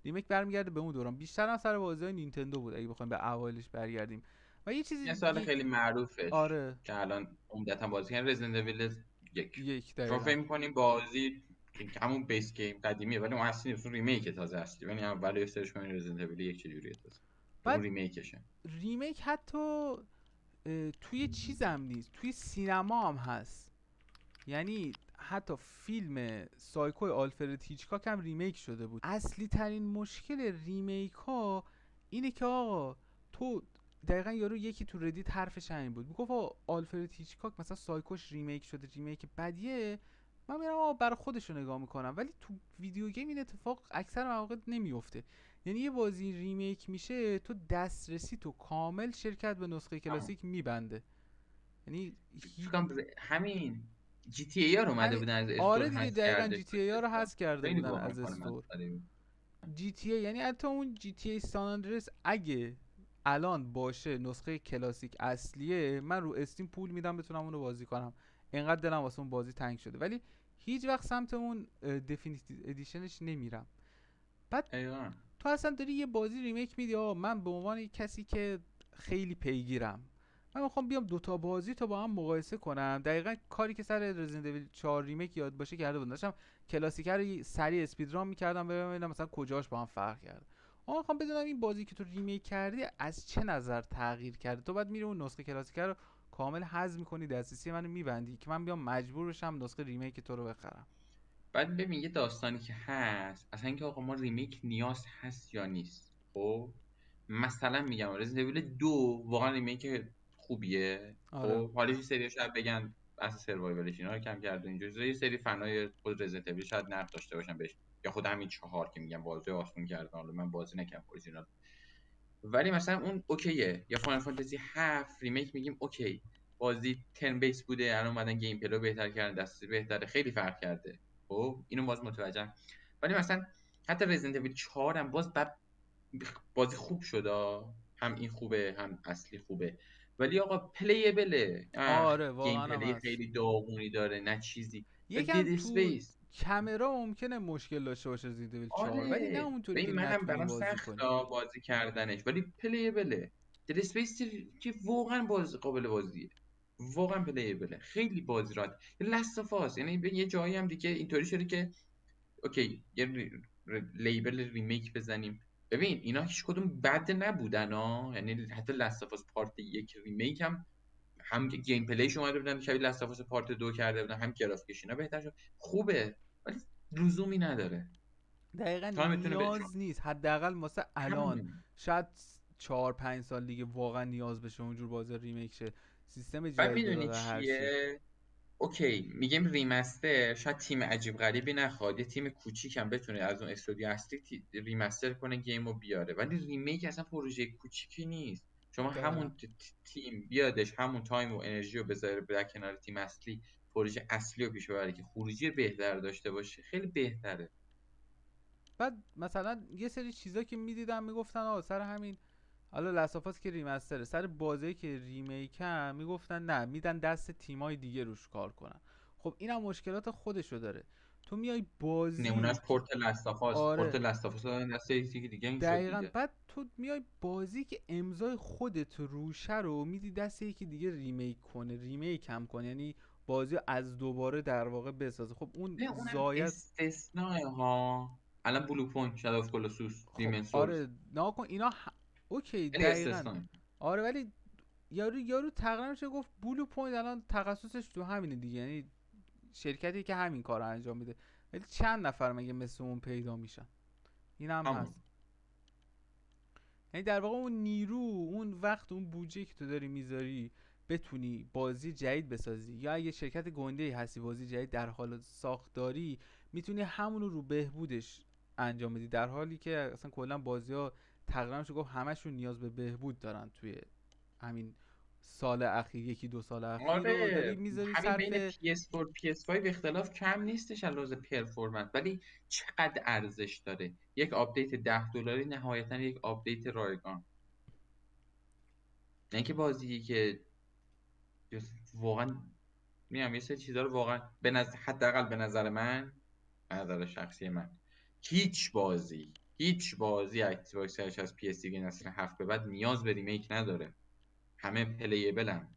ریمیک برمیگرده به اون دوران، بیشتر هم سر بازی‌های نینتندو بود اگه بخوایم به اوایلش برگردیم. و یه چیزی مثال خیلی معروفش آره که الان عمدتا بازی کردن رزیدنت اویل یک. یک شما دقیقاً. فکر می‌کنیم بازی همون بیس گیم قدیمیه ولی اون اصلی نیست، اون ریمیک تازه اصلی. یعنی اول سرچ کنید رزیدنت اویل یک چجوریه تازه که اون بعد ریمیکشه. ریمیک حتی توی چیزم نیست، توی سینما هم هست. یعنی حتی فیلم سایکو آلفرد هیچکاک هم ریمیک شده بود. اصلی ترین مشکل ریمیک ها اینه که آقا تو دقیقا یارو یکی تو ردیت حرفش همین بود، میگفت آلفرد هیچکاک مثلا سایکوش ریمیک شده، ریمیک بدیه، من میرم آقا برای خودش رو نگاه میکنم. ولی تو ویدیو گیم این اتفاق اکثر مواقع نمیفته. یعنی یه بازی ریمیک میشه، تو دسترسی تو کامل شرکت به نسخه همون کلاسیک میبنده. یعنی فکر کنم همین جی تی ای ها رو اومده همین بودن از استور آره دیگه حذف دقیقا کرده جی تی بود ای ها فکر رو کنم. حذف کرده خیلی بودن واقعا از کار استور. مسخره. جی تی ای یعنی حتی اون جی تی ای سان اندرس اگه الان باشه نسخه کلاسیک اصلیه، من رو استیم پول میدم بتونم اونو بازی کنم، اینقدر دلم واسه اون بازی تنگ شده. ولی هیچ وقت سمت اون دفینیتیو ادیشنش نمیرم. بعد دقیقاً. تو اصلا داری یه بازی ریمیک میدی، من به عنوان یک کسی که خیلی پیگیرم، من میخوام بیام دوتا بازی تو با هم مقایسه کنم. دقیقا کاری که سر رزیدنت اویل 4 ریمیک یاد باشه کرده بودم، داشتم کلاسیکر رو سریع اسپید ران میکردم ببینم مثلا کجاش با هم فرق کرده. اما میخوام بدونم این بازی که تو ریمیک کردی از چه نظر تغییر کرده. تو بعد میری اون نسخه کلاسیکر رو کامل حذف میکنی، دسترسی منو میبندی که من بیام مجبور بشم نسخه ریمیک تو رو بخرم. بعد ببین یه داستانی که هست اصلا اینکه آقا ما ریمیک نیاز هست یا نیست. خب مثلا میگم رزیدنت اویل 2 واقعا ریمیک خوبیه. آره خب حالا یه سری شاید بگن اصلا سروایوالش اینا رو کم کرده اینجوری، یه سری فنای خود رزیدنت اویل شاید نقد داشته باشن بهش، یا خود همین 4 که میگم بازی آسون کرده. حالا من بازی نکردم اورجینال، ولی مثلا اون اوکیه. یا فاینال فانتزی 7 ریمیک میگیم اوکی، بازی ترن بیس بوده، الان اومدن گیم پلی رو بهتر کردن، دستی بهتره، خیلی فرق کرده. خب اینو باز متوجهم. ولی مثلا حتی رزیدنت اویل 4 هم باز بازی خوب شده، هم این خوبه هم اصلی خوبه، ولی آقا پلیبله. آره گیم واقعا هم پلی هست. خیلی داغونی داره نه چیزی. یکم دید تو اسپیس کامرا ممکنه مشکل داشته باشه رزیدنت اویل 4، ولی نه آره اونطوری که ببین منم نتونی برام بازی سخت کنی. بازی کردنش ولی پلیبله. دید اسپیس که واقعا باز قابل بازیه، واقعا پلیبله، خیلی بازی راحت. لستافاس یعنی به یه جایی هم دیگه اینطوری شده که اوکی یه لیبل ریمیک بزنیم. ببین اینا هیچ کدوم بد نبودن ها، یعنی حتی لستافاس پارت یک ریمیک هم گیم پلیش اومده بودن شبیه لستافاس پارت دو کرده بودن، هم گرافیکش اینا بهتر شد، خوبه، ولی لزومی نداره. دقیقا تا میتونه بشه نیاز نیست، حداقل واسه الان. همون. شاید 4-5 سال دیگه واقعا نیاز بشه اونجور بازی ریمیک شه، سیستم بعد جدید میدونی داره هر چی. چیه؟ اوکی میگیم ریمستر، شاید تیم عجیب غریبی نخواد، یه تیم کوچیک هم بتونه از اون استودیو اصلی ریمستر کنه گیمو بیاره، ولی ریمیک اصلا پروژه کوچیکی نیست. شما دقیقا. همون تیم بیادش همون تایم و انرژی رو بذاره در کنار تیم اصلی، پروژه اصلی رو پیش ببره که خروجی بهتر داشته باشه، خیلی بهتره. بعد مثلا یه سری چیزا که میدیدم میگفتن سر همین حالا لسافاس که ریمستره، سر بازی که ریمیک هم میگفتن نه میدن دست تیمای دیگه روش کار کنن. خب اینم مشکلات خودشو داره. تو میای نمونهش بازی پورت لاستافاس، پورت آره لاستافاس دادن دست یکی دیگه این شد دقیقا، دیگه. بعد تو میای بازی که امضای خودت روشه رو میدی دست یکی دیگه ریمیک کنه، ریمیک هم کنه، یعنی بازی رو از دوباره در واقع بسازه. خب اون نه اونم زایت. استثناء ها. الان بلو پوینت، شادو اف کلوسوس، خب دیمن سولز، آره ناکن اینا اوکی خیلی دقیقا. استثناء. آره ولی یارو تقریبا میشه گفت بلو پوینت الان تخصصش تو همینه دیگه، یعنی شرکتی که همین کار رو انجام میده، ولی چند نفر مگه مثل اون پیدا میشن؟ این هم همون. هست. یعنی در واقع اون نیرو، اون وقت، اون بودجه که تو داری میذاری بتونی بازی جدید بسازی، یا اگه شرکت گنده هستی بازی جدید در حال ساخت داری، میتونی همون رو بهبودش انجام بدی، در حالی که اصلا کلا بازی ها تقریبا میشه گفت همشون نیاز به بهبود دارن توی همین سال اخیر، یکی دو سال اخیر رو داری آره میذاری همین بین صرف. PS4 PS5 اختلاف کم نیستش از لحاظ پرفورمنس، ولی چقدر ارزش داره یک آپدیت $10 نهایتا یک آپدیت رایگان. نه اینکه بازی که واقعا میگم یه سری چیزا رو واقعا به نظر حداقل به نظر من، به نظر شخصی من، هیچ بازی ایکس باکس از پی اس دیگه نسل 7 به بعد نیاز به ریمیک نداره. همه پلیبلن.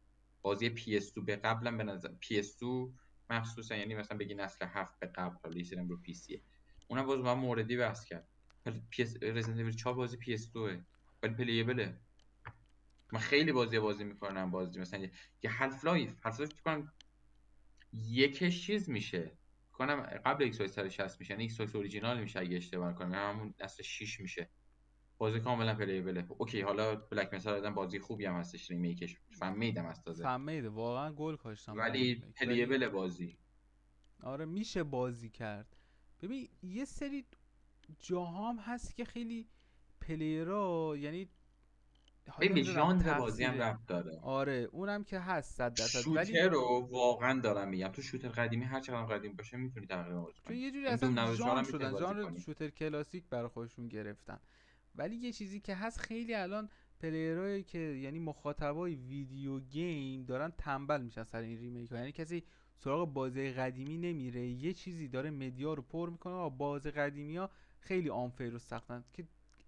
بازی پی اس 2 به قبلم به نظر پی اس 2 مخصوصا، یعنی مثلا بگی نسل 7 به قبل، حالا یه رو پی سی اونم باز با هم موردی بحث کرد. ولی پی اس رزیدنت ایول 4 بازی پی اس 2 ولی پلیبله. من خیلی بازی میکنم، بازی مثلا یه هالف لایف فکر کنم یکش چیز میشه کنم قبل ایکس باکس 160 میشه، یعنی ایکس باکس اوریجینال میشه اگه اشتباه نکنم، همون نسل 6 میشه. بازی کاملا پلیبله. اوکی حالا بلک مثال دادن بازی خوبی هم هستش، ریمیکش فهمیدم از تازه، فهمیده واقعا گل کاشتم با اون ولی ریمیک، ولی پلیبل بازی. آره میشه بازی کرد. ببین یه سری جاهام هست که خیلی پلیرها، یعنی حالا ببین به نمیدونم ژانر بازی هم تقصیر، ربط داره. آره اونم که هست 100%، ولی شوتر رو واقعا دارم میگم، تو شوتر قدیمی هر چقدر قدیم باشه میتونی تقریبا بازی چون کنی. یه جوری این اصلا دوم 94 ژانر هم میتونی شدن، بازی ژانر کنی. شوتر کلاسیک برای خودشون گرفتن. ولی یه چیزی که هست، خیلی الان پلیرایی که یعنی مخاطبای ویدیو گیم دارن تنبل میشن سر این ریمیک ها، یعنی کسی سراغ بازی قدیمی نمیره، یه چیزی داره مدیا رو پر میکنه و بازی قدیمی ها خیلی آنفیر و سختن که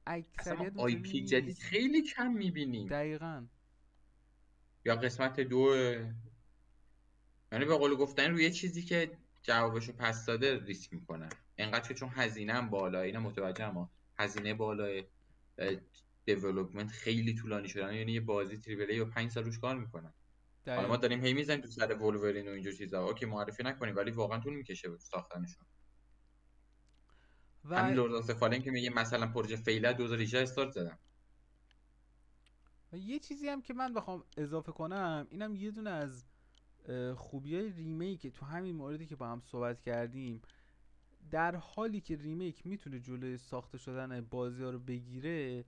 اصلا ما اکثریت آی اونطوری پی جدید نیست. خیلی کم میبینیم، دقیقاً. یا قسمت دو، یعنی به قول گفتن روی چیزی که جوابشو پس داده ریسک میکنن. انقدر که چون هزینه هم بالاه، اینا متوجه، اما هزینه بالاه، دیولپمنت خیلی طولانی شدن، یعنی یه بازی تریپل ای و 5 سال روش کار میکنن. حالا ما دقیقاً. داریم هی میزنیم تو سر ولورین و اینجور چیزا، اوکی معرفی نکنیم، ولی واقعا طول میکشه ساختنشون. همین و لورد آف فالن که میگه مثلا پروژه فیلر 2018 استارت زدن. و یه چیزی هم که من بخوام اضافه کنم، اینم یه دونه از خوبی های ریمیک تو همین موردی که با هم صحبت کردیم، در حالی که ریمیک میتونه جلوی ساخته شدن بازی ها رو بگیره،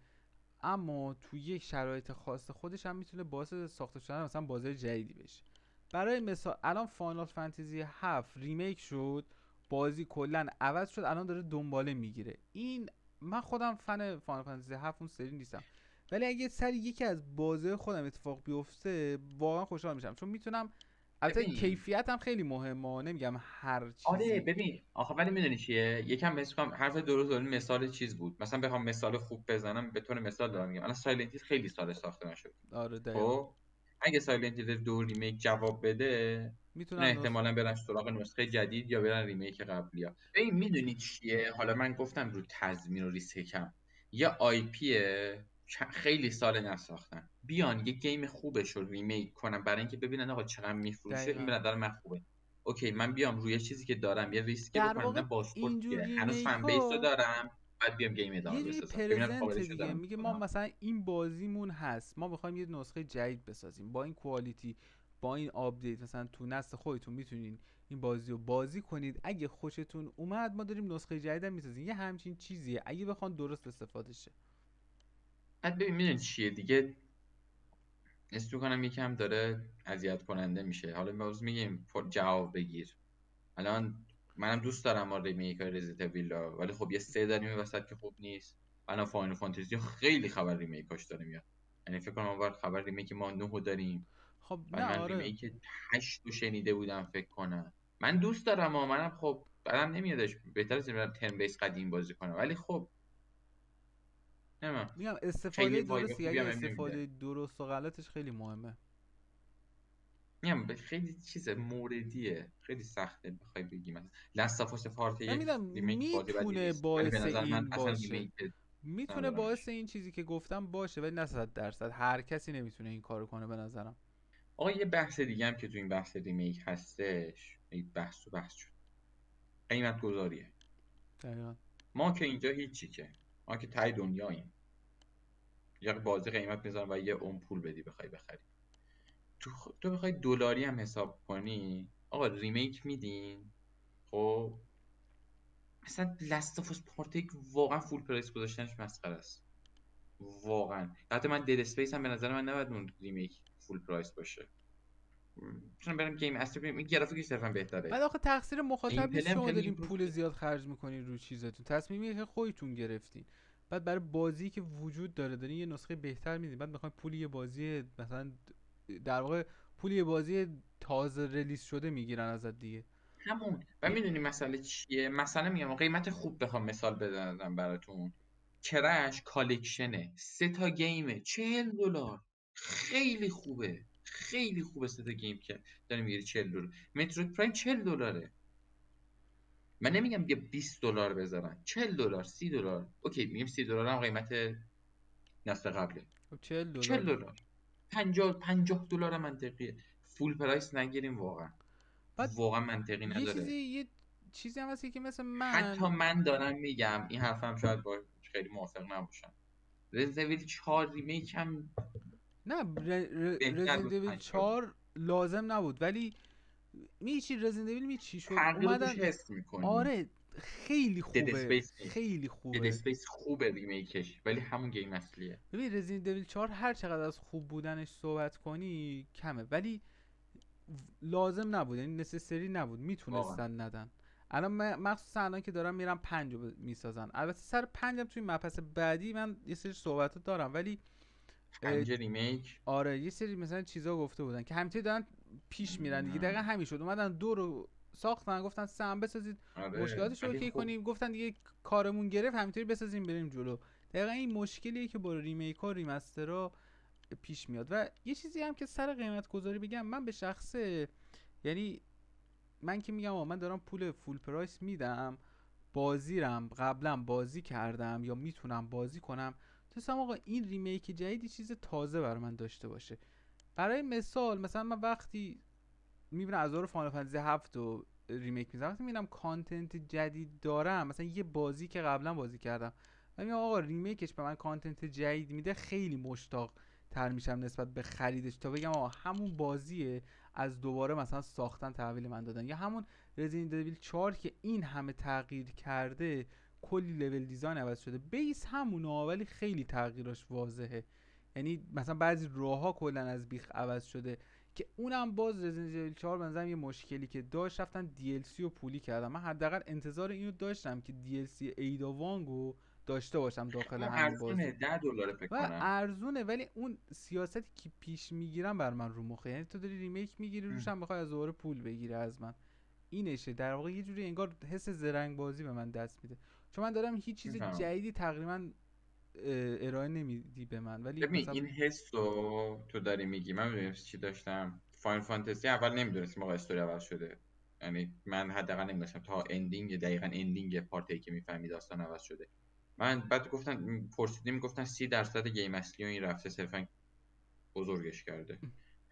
اما تو یک شرایط خاص خودش هم میتونه باعث ساخته شدن مثلا بازی جدیدی بشه. برای مثال الان فاینال فانتزی 7 ریمیک شد، بازی کلا عوض شد، الان داره دنباله میگیره. این من خودم فن فاینال فانتزی 7 اون سری نیستم، ولی اگه سر یکی از بازی خودم اتفاق بیفته واقعا خوشحال میشم، چون میتونم، البته ببین کیفیت هم خیلی مهمه، نمیگم هر آره چیزی. ببین آخه ولی میدونی چیه، یکم مثلا حرف درست داریم، مثال چیز بود، مثلا بخوام مثال خوب بزنم به طور مثال دارم میگم، الان سایلنت هیل خیلی سال ساخته نشد. آره دقیقا. خب اگه سایلنت هیل 2 ریمیک جواب بده، اینا میتونن احتمالاً برن سراغ نسخه جدید یا برن ریمیک قبلی ها. ببین میدونی چیه، حالا من گفتم رو تضمین و ریسک، یه آی پی خیلی سال نساختن، بیان یه گیم خوبش رو ریمیک کنن برای اینکه ببینن آقا چقدر میفروشه، این به دقیقا. نظر من خوبه. اوکی من بیام روی چیزی که دارم یه ریسکی در بکنم، واقع نه اینجور بازپرسیه، هنوز ریمیک فن بیس رو ها دارم، بعد بیام گیم یه ادامه جوری بسازم ببینن پرزنت قابلش رو دیگه، دارم میگه ما میکنم. مثلا این بازیمون هست، ما میخوایم یه نسخه جدید بسازیم با این کوالیتی، با این آپدیت، مثلا تو نسل خودتون میتونین این بازی رو بازی کنید، اگه خوشتون اومد ما داریم نسخه جدید هم میسازیم. یه همچین چیزیه اگه بخوان درست استفاده شه. بعد ببین میدونی چیه دیگه، حس میکنم یکم داره اذیت کننده میشه. حالا باز میگیم جواب بگیر، الان منم دوست دارم ما ریمیک های رزیدنت ویلا، ولی خب یه سه داریم این وسط که خوب نیست. الان فاینال فانتزی خیلی خبر ریمیکاش داره میاد، یعنی فکر کنم اول خبر ریمیک ما 9 داریم، خب ولی نه من آره. ریمیک 8 رو شنیده بودم فکر کنم. من دوست دارم و منم خب بعدم نمیادش، بهتره از برم ترن بیس قدیم بازی کنم، ولی خب نمیدونم، میگم خیلی استفاده وایب درستی، خوبی اگه هم نمیده. استفاده درست و غلطش خیلی مهمه. میگم خیلی چیز موردیه، خیلی سخته بخوای بگی مثلا لاست اف اس پارت من یک میگم ریمیک بازی بدی میتونه نیست، ولی به باعث نظر من این اصلا باشه، ریمیک میتونه باعث ندارمش. این چیزی که گفتم باشه، ولی نه 100%، هر کسی نمیتونه این کارو کنه به نظرم. آقا یه بحث دیگه هم که تو این بحث ریمیک هستش، این بحث شد، قیمت گذاریه. دقیقا. ما که اینجا هیچی، که ما که تای دنیاییم، یه بازی قیمت میذارم و یه اون پول بدی بخوای بخری. تو بخوای دلاری هم حساب کنی، آقا ریمیک میدین. خب مثلا لاست اف اس پارت یک واقعا فول پرایس گذاشتنش مسخره است، واقعا. حتی من دد اسپیس هم به نظر من نباید اون ریمیک فول پرایس باشه. مثلا بریم گیم اصلی ببینیم این گرافیکش صرفا بهتره. بعد آخه تقصیر گیم مخاطب نیست پلی هم شما خیلی دارین ایمپروو پول شده. زیاد خرج میکنین رو چیزاتون، تصمیمی که خودتون گرفتین. بعد برای بازی که وجود داره دارین یه نسخه بهتر میدین، بعد میخواین پول یه بازی مثلا در واقع پول یه بازی تازه ریلیز شده میگیرن ازت دیگه. همون. و میدونی مسئله چیه؟ مثلا میگم قیمت خوب بخوام مثال بزنم براتون، کرش کالکشنه 3 تا گیمه $40. خیلی خوبه، خیلی خوبه. 3 تا گیم که داری میگیری $40. متروید پرایم $40. من نمیگم دیگه $20 بذارن، $40 $30. اوکی میگیم $30 هم قیمت نسل قبله. خب $40 دیگه. $40 $50 منطقیه. فول پرایس نگیریم واقعا. بعد واقعا منطقی نداره. یه چیزی هم هست که مثل حتی من. من دارم میگم این حرفم شاید با خیلی موافق نباشم، رزیدنت 4 ریمیک هم نه بهتر رزیدنت بود دیویل 5 بود. 4 لازم نبود، ولی می چی رزیدنت دیویل می چی شد تغییر رو توش اومدن. حس میکنی. آره خیلی دد خوبه، اسپیس نیست. خیلی دد خوبه. اسپیس خوبه ریمیکش ولی همون گیم اصلیه. ببین رزیدنت دیویل 4 هر چقدر از خوب بودنش صحبت کنی کمه، ولی لازم نبود، یعنی نسسری نبود، واقعا میتونستن ندن. الان مخصوصا الان که دارم میرم 5 رو میسازن، البته سر 5 هم توی مبحث بعدی من یه سری صحبتات دارم، ولی 5 ریمیک. آره یه سری مثلا چیزا گفته بودن که همینطوری دارن پیش میرن دیگه. نه. دقیقا همین شد، اومدن 2 رو ساختن گفتن 3 هم بسازید آره مشکلاتش رو ولی اوکی خب کنیم، گفتن دیگه کارمون گرفت همینطوری بسازیم بریم جلو. دقیقا این مشکلیه که با ریمیک ها ریمسترها پیش میاد. و یه چیزی هم که سر قیمت گذاری بگم، من به شخصه یعنی من که میگم من دارم پول فول پرایس میدم، بازیرم قبلا بازی کردم یا میتونم بازی کنم، تو آقا این ریمیک جدیدی چیز تازه برای من داشته باشه. برای مثال مثلا من وقتی میبینم از دور فانال فانتزی 7 رو ریمیک میزنم، وقتی میبینم کانتنت جدید دارم، مثلا یه بازی که قبلا بازی کردم و میگم آقا ریمیکش به من کانتنت جدید میده، خیلی مشتاق تر میشم نسبت به خریدش تا بگم آقا همون بازیه از دوباره مثلا ساختن تحویل من دادن. یا همون رزیدنت دیویل 4 که این همه تغییر کرده، کلی لول دیزاین عوض شده، بیس همونه ولی خیلی تغییراش واضحه. یعنی مثلا بعضی راهها کلا از بیخ عوض شده که اونم باز رزیدنت ایول 4 بنظرم یه مشکلی که داشت، رفتن DLC رو پولی کردم. من حداقل انتظار اینو داشتم که DLC ایدا وانگو داشته باشم داخل همین ارزونه بازی $10 فکر و کنم. ارزونه، ولی اون سیاستی که پیش میگیرم بر من رو مخه. یعنی تو داری ریمیک میگیری روش هم بخوای از دوباره پول بگیری از من، اینشه در واقع یه جوری انگار حس زرنگ بازی به من دست میده، چون من دارم هیچ چیز میفهمم. جدیدی تقریبا ارائه نمیدی به من، ولی ببین مثلا این حس رو تو داری میگی، من میدونی چی داشتم. فاین فانتزی اول نمیدونستیم آقا استوری عوض شده، یعنی من حداقل نمیدونستم تا اندینگ، دقیقا اندینگ پارتی که میفهمی داستان عوض شده. من بعد گفتن پرسیدیم گفتن 30% گیم اصلی و این رفته صرفا بزرگش کرده.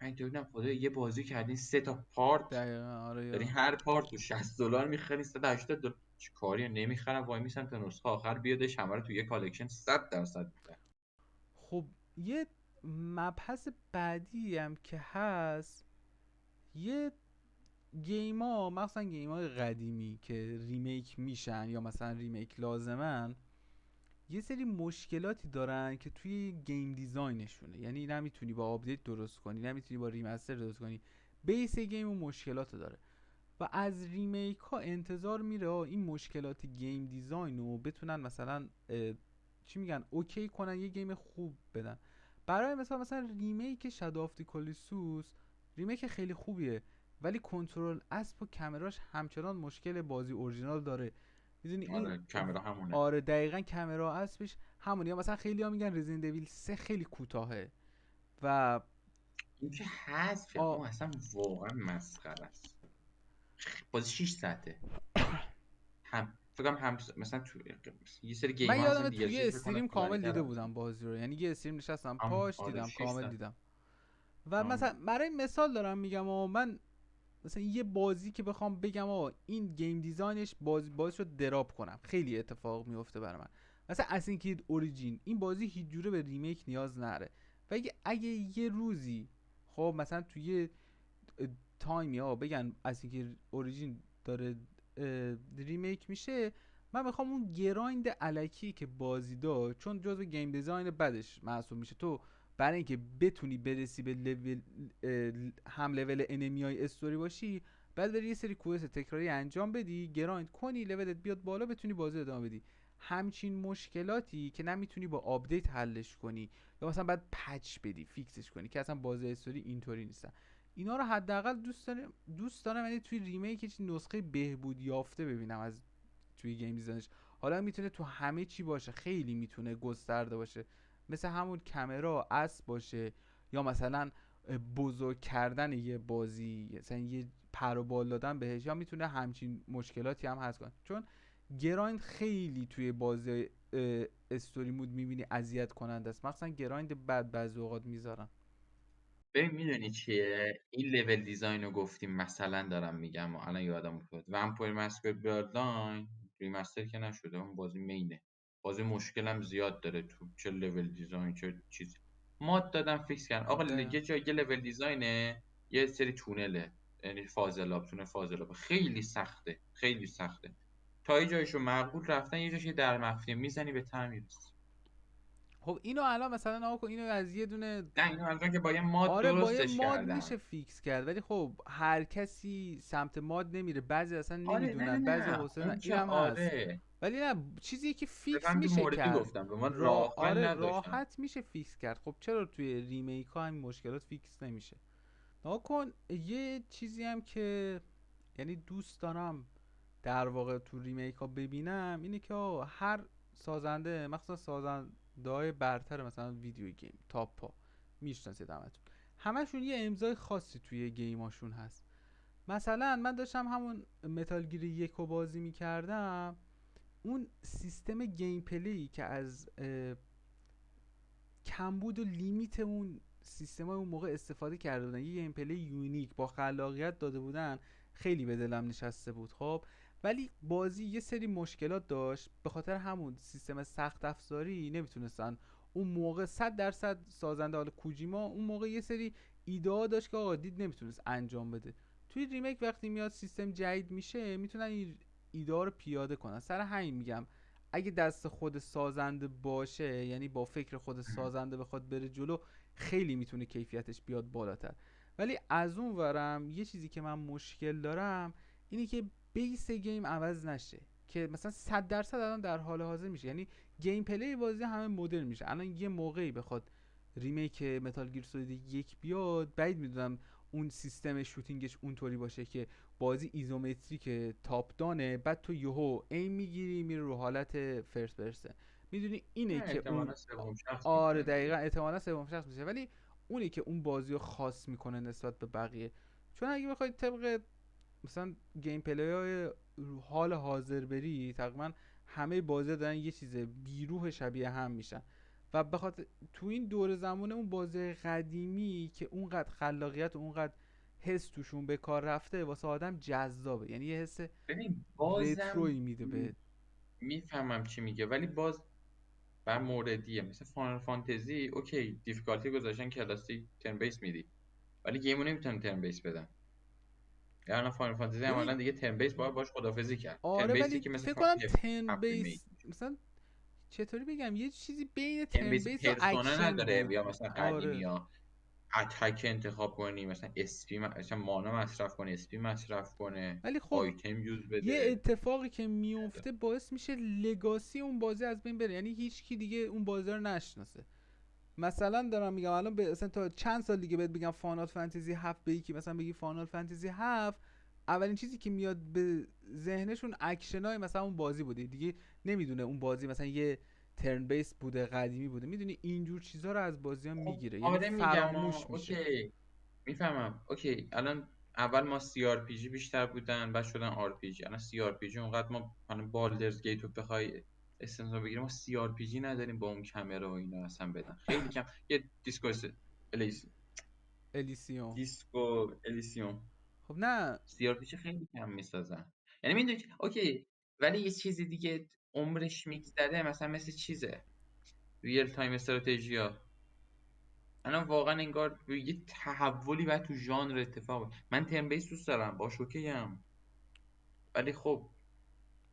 من دیدم خدایا یه بازی کردین 3 تا پارت، دقیقا آره یعنی یا هر پارت رو $60 میخرین، $180. چه کاری نمیخرم وای میسم تا نسخه آخر بیادش همه رو تو یه کالکشن 100% میدن. خب یه مبحث بعدی هم که هست، یه گیما مثلا گیمای قدیمی که ریمیک میشن یا مثلا ریمیک لازمن، یه سری مشکلاتی دارن که توی گیم دیزاینشونه. یعنی نمیتونی با آپدیت درست کنی، نمیتونی با ریمستر درست کنی، بیس گیم و مشکلات داره و از ریمیک ها انتظار میره این مشکلات گیم دیزاین رو بتونن مثلا چی میگن اوکی کنن، یه گیم خوب بدن. برای مثلا ریمیک شادو آف دی کالیسوس ریمیک خیلی خوبیه، ولی کنترل اسب و کامراش همچنان مشکل بازی اورجینال داره. میدونی این آره کامرا همونه. آره دقیقا کامرا اسبش همونه. یا مثلا خیلی ها میگن رزیدنت دیویل 3 خیلی کوتاهه و این که حذف آ... اون اصلا واقعا مسخره است. بازی 6 ساعته. هم فکر کنم هم مثلا تو یه سری گیم من ها هستن یادمه دی ال توی یه سیش فکر کنم استریم طولانی کامل دیده ترن. بودم بازی رو، یعنی یه استریم نشستم هم پاش آره دیدم 6 کامل ساعت. دیدم. و هم. مثلا برای مثال دارم میگم من مثلا یه بازی که بخوام بگم این گیم دیزاینش باعث شد دراب کنم، خیلی اتفاق میفته برای من. مثلا اسینکرید اوریجین، این بازی هیچ جوره به ریمیک نیاز نره و اگه یه روزی خب مثلا توی تایمی بگن اسینکرید اوریجین داره ریمیک میشه، من میخوام اون گرایند الکی که بازی داشت، چون جزو گیم دیزاین بدش محسوب میشه، تو برای اینکه بتونی برسی به لول هم لول انمیای استوری باشی، بعد بری یه سری کوست تکراری انجام بدی، گرایند کنی، لولت بیاد بالا، بتونی بازی ادامه بدی. همچین مشکلاتی که نمیتونی با آپدیت حلش کنی یا مثلا بعد پچ بدی فیکسش کنی، که اصلا بازی استوری اینطوری نیستن. اینا رو حداقل دوست دارم یعنی توی ریمیک چیز نسخه بهبود یافته ببینم از توی گیم دیزاینش. حالا میتونه تو همه چی باشه، خیلی میتونه گسترده باشه، مثل همون کامرا اس باشه، یا مثلا بزرگ کردن یه بازی، مثلا یه پر و بال دادن بهش، یا میتونه همچین مشکلاتی هم هست کنه. چون گرایند خیلی توی بازی استوری مود میبینی اذیت کننده است، مثلا گرایند بد بعضی اوقات میذارن. ببین میدونی چیه این لول دیزاین رو گفتیم، مثلا دارم میگم و الان یادم افتاد ومپایر ماسکرید بلادلاین ریمستر که نشده، اون بازی مینه، بازی مشکلم زیاد داره تو، چه لول دیزاین چه چیز. ماد دادم فیکس کردن آقا، دقیقا. یه جای یه لول دیزاینه، یه سری تونله، یعنی فاضلاب، تونه فاضلاب خیلی سخته، خیلی سخته، تا یه جایشو معقول رفتن، یه جایش در مخفیه میزنی به تعمیر. خب اینو الان مثلا آقا اینو از یه دونه، نه اینو الان که با یه ماد آره با یه درستش ماد میشه کردن. فیکس کرد، ولی خب هر کسی سمت ماد نمیره، بعضی اصلا آره نه نه نمیدونن، بعضی نه حوصله اون ندارن. که اینم هست. آره، ولی نه چیزی که فیکس بفهمید میشه موردی کرد، گفتم به من راه حل آره نداشتم. راحت میشه فیکس کرد. خب چرا توی ریمیک ها همین مشکلات فیکس نمیشه؟ ناکن یه چیزی هم که یعنی دوست دارم در واقع تو ریمیک ها ببینم اینه که هر سازنده، مخصوصا سازنده های برتر مثلا ویدیو گیم تاپ ها میشناسید همتون، همشون یه امضای خاصی توی گیماشون هست. مثلا من داشتم همون متال گیر یک رو بازی میکردم، اون سیستم گیم پلی که از کمبود و لیمیت اون سیستم های اون موقع استفاده کرده بودن، یه گیم پلی یونیک با خلاقیت داده بودن، خیلی به دلم نشسته بود. خب ولی بازی یه سری مشکلات داشت، به خاطر همون سیستم سخت افزاری نمیتونستن اون موقع 100% سازنده، حالا کوجیما اون موقع یه سری ایده داشت که آقا دید نمیتونست انجام بده. توی ریمیک وقتی میاد سیستم جدید میشه، میتونن این ایده رو پیاده کنن. سر همین میگم اگه دست خود سازنده باشه، یعنی با فکر خود سازنده بخواد بره جلو، خیلی میتونه کیفیتش بیاد بالاتر. ولی از اون ورم یه چیزی که من مشکل دارم اینه که بیس گیم عوض نشه، که مثلا 100% الان در حال حاضر میشه، یعنی گیم پلی بازی همه مدرن میشه. الان یه موقعی بخواد ریمیک متال گیر سولید یک بیاد، بعید میدونم اون سیستم شوتینگش اونطوری باشه که بازی ایزومتریک تاپ دانه، بعد تو یهو این میگیری میره رو حالت فرست پرسن. میدونی اینه نه که اون احتمالا سوم شخص آره میشه دقیقا دیگه. احتمالا سوم شخص میشه، ولی اونی که اون بازی رو خاص میکنه نسبت به بقیه. چون اگه بخواید طبق مثلا گیم پلی های حال حاضر بری، تقریبا همه بازی دارن یه چیز بیروح شبیه هم میشن، و بخاطر تو این دور زمانه اون بازی قدیمی که اونقدر خلاقیت و اونقدر حس توشون به کار رفته، واسه آدم جذابه، یعنی یه حس ببین بازم رترویی میده به. میفهمم چی میگه، ولی باز بر موردیه، مثل فانال فانتزی اوکی دیفیکالتی گذاشتن کلاسیک ترن بیس میدی، ولی گیمو نمیتونن ترن بیس بدن. یعنی فانال فانتزی عملا ببین دیگه ترن بیس باید باش خدافظی کرد، ترن آره بیسی ولی که مثل فکر کنم تن هفت ریمیک بیس مثلا چطوری بگم، یه چیزی بین ترن ترن بیس بیس و پرسونا اکشن نداره، بود. یا مثلا قدیمی آره ها اتک انتخاب کنی، مثلا اسپی مثلا مانا مصرف کنه، اسپی مصرف کنه، ولی خب آیتم یوز یه بده. اتفاقی که میفته باعث میشه لگاسی اون بازی از بین بره، یعنی هیچ کی دیگه اون بازی رو نشناسه. مثلا دارم میگم الان به مثلا تا چند سال دیگه بهت بگم فانال فانتزی 7 به یکی، مثلا بگی فانال فانتزی 7، اولین چیزی که میاد به ذهنشون اکشنای مثلا اون بازی بوده دیگه، نمیدونه اون بازی مثلا یه ترن بیس بوده قدیمی بوده. میدونی اینجور چیزها رو از بازی ها خب میگیره، یعنی آره میگم فراموش میشه. اوکی میفهمم اوکی. الان اول ما سی آر پی جی بیشتر بودن، بعد شدن آر پی جی. الان سی آر پی جی اونقدر ما الان بالدرز گیت رو بخوای استثنا بگیریم، ما سی آر پی جی نداریم با اون کامera و اینا اصلا بدن، خیلی کم. یه الیس الیسیوم. دیسکو الیسیوم خب نه سی آر پی جی خیلی کم میسازن. یعنی میدونی اوکی، ولی یه چیزی دیگه عمرش میگذره، مثلا مثل چیزه ریل تایم استراتژی. الان واقعا انگار یه تحولی باید تو ژانر اتفاق بیفته. من ترن بیس دوست دارم باش اوکیم، ولی خب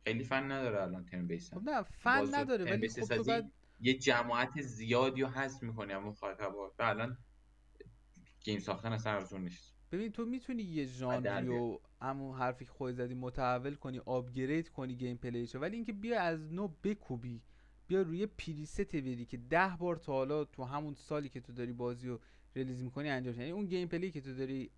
خیلی فن نداره الان ترن بیس خب هم. نه تو فن باز نداره، ترن ولی بیس خب تو بعد سازی یه جماعت زیادی رو حذف میکنی از مخاطبات و الان گیم ساختن اصلا ارزون نیست ببین تو میتونی یه و در بیاد. ژانریو همون حرفی که خودت زدی متحول کنی، آپگرید کنی گیم پلیشو، ولی اینکه بیا از نو بکوبی، بیا روی پریست بری که 10 بار تا حالا تو همون سالی که تو داری بازی رو ریلیز میکنی انجام شد، یعنی اون گیم پلی که تو داری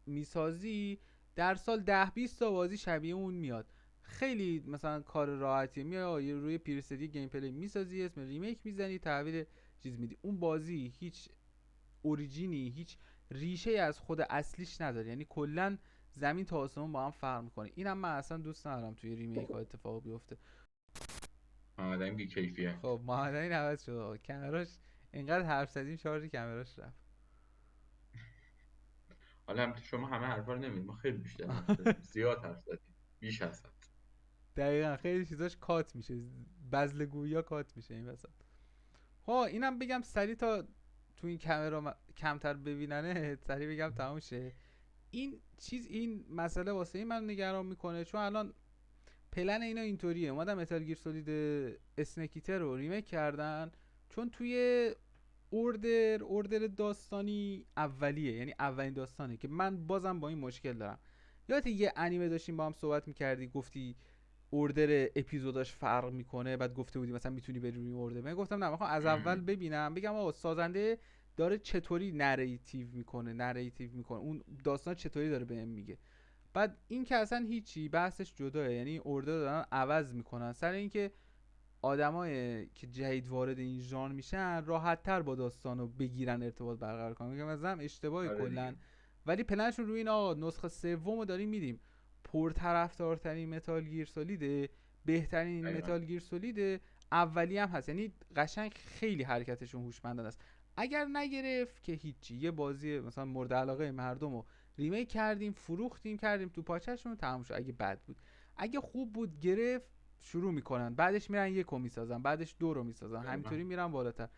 میسازی در سال 10 20 تا بازی شبیه اون میاد. خیلی مثلا کار راحتی، میای روی پریست گیم پلی میسازی، اسم ریمیک میزنی، تحویل چیز میدی، اون بازی هیچ اوریجینی، هیچ ریشه از خود اصلیش نداره، یعنی کلا زمین تا آسمون با هم فرق میکنه. اینم من اصلا دوست ندارم توی ریمیک ها اتفاق بیفته. آدم بی کیفیت. خب محمد این عوض شد آقا. کامراش اینقدر حرف زدیم شارژ کامراش رفت. حالا هم شما همه حرفا رو نمیدید، ما خیلی بیشتر حرف زدیم، زیاد حرف زدیم، بیش از حد. دقیقا خیلی چیزاش کات میشه، بزل گویا کات میشه این وسط. ها اینم بگم سری تا تو این کامرا کمتر ببیننه، سری بگم تموم شه این چیز. این مسئله واسه این من نگران میکنه چون الان پلن اینا اینطوریه، اومدن متال گیر سولید اسنکیتر رو ریمیک کردن، چون توی اوردر داستانی اولیه، یعنی اولین داستانه که من بازم با این مشکل دارم. یادت یه انیمه داشتیم با هم صحبت میکردی، گفتی اوردر اپیزوداش فرق میکنه، بعد گفته بودی مثلا میتونی بری روی اوردر، من گفتم نه میخوام از اول ببینم بگم آقا سازنده داره چطوری نریتیو میکنه اون داستان چطوری داره بهم میگه. بعد این که اصلا هیچی بحثش جداه، یعنی اوردر دارن عوض میکنن سر اینکه آدمای که جدید وارد این ژانر میشن راحت تر با داستانو بگیرن ارتباط برقرار کنن. میگم مثلا اشتباه آره کلا، دیگه. ولی پلنشون روی این آقا نسخه سومو داریم میدیم، پرطرفدارترین متال گیر سولیده، بهترین دقیقاً. متال گیر سولیده، اولی هم هست، یعنی قشنگ خیلی حرکتشون هوشمندانه است. اگر نگرفت که هیچی، یه بازی مثلا مورد علاقه مردمو ریمیک کردیم، فروختیم، کردیم تو پاچشون، تموم شد. اگه بد بود، اگه خوب بود گرفت، شروع میکنن بعدش میرن یکو میسازن، بعدش دو رو میسازن، دقیقاً. همینطوری میرن بالاتر.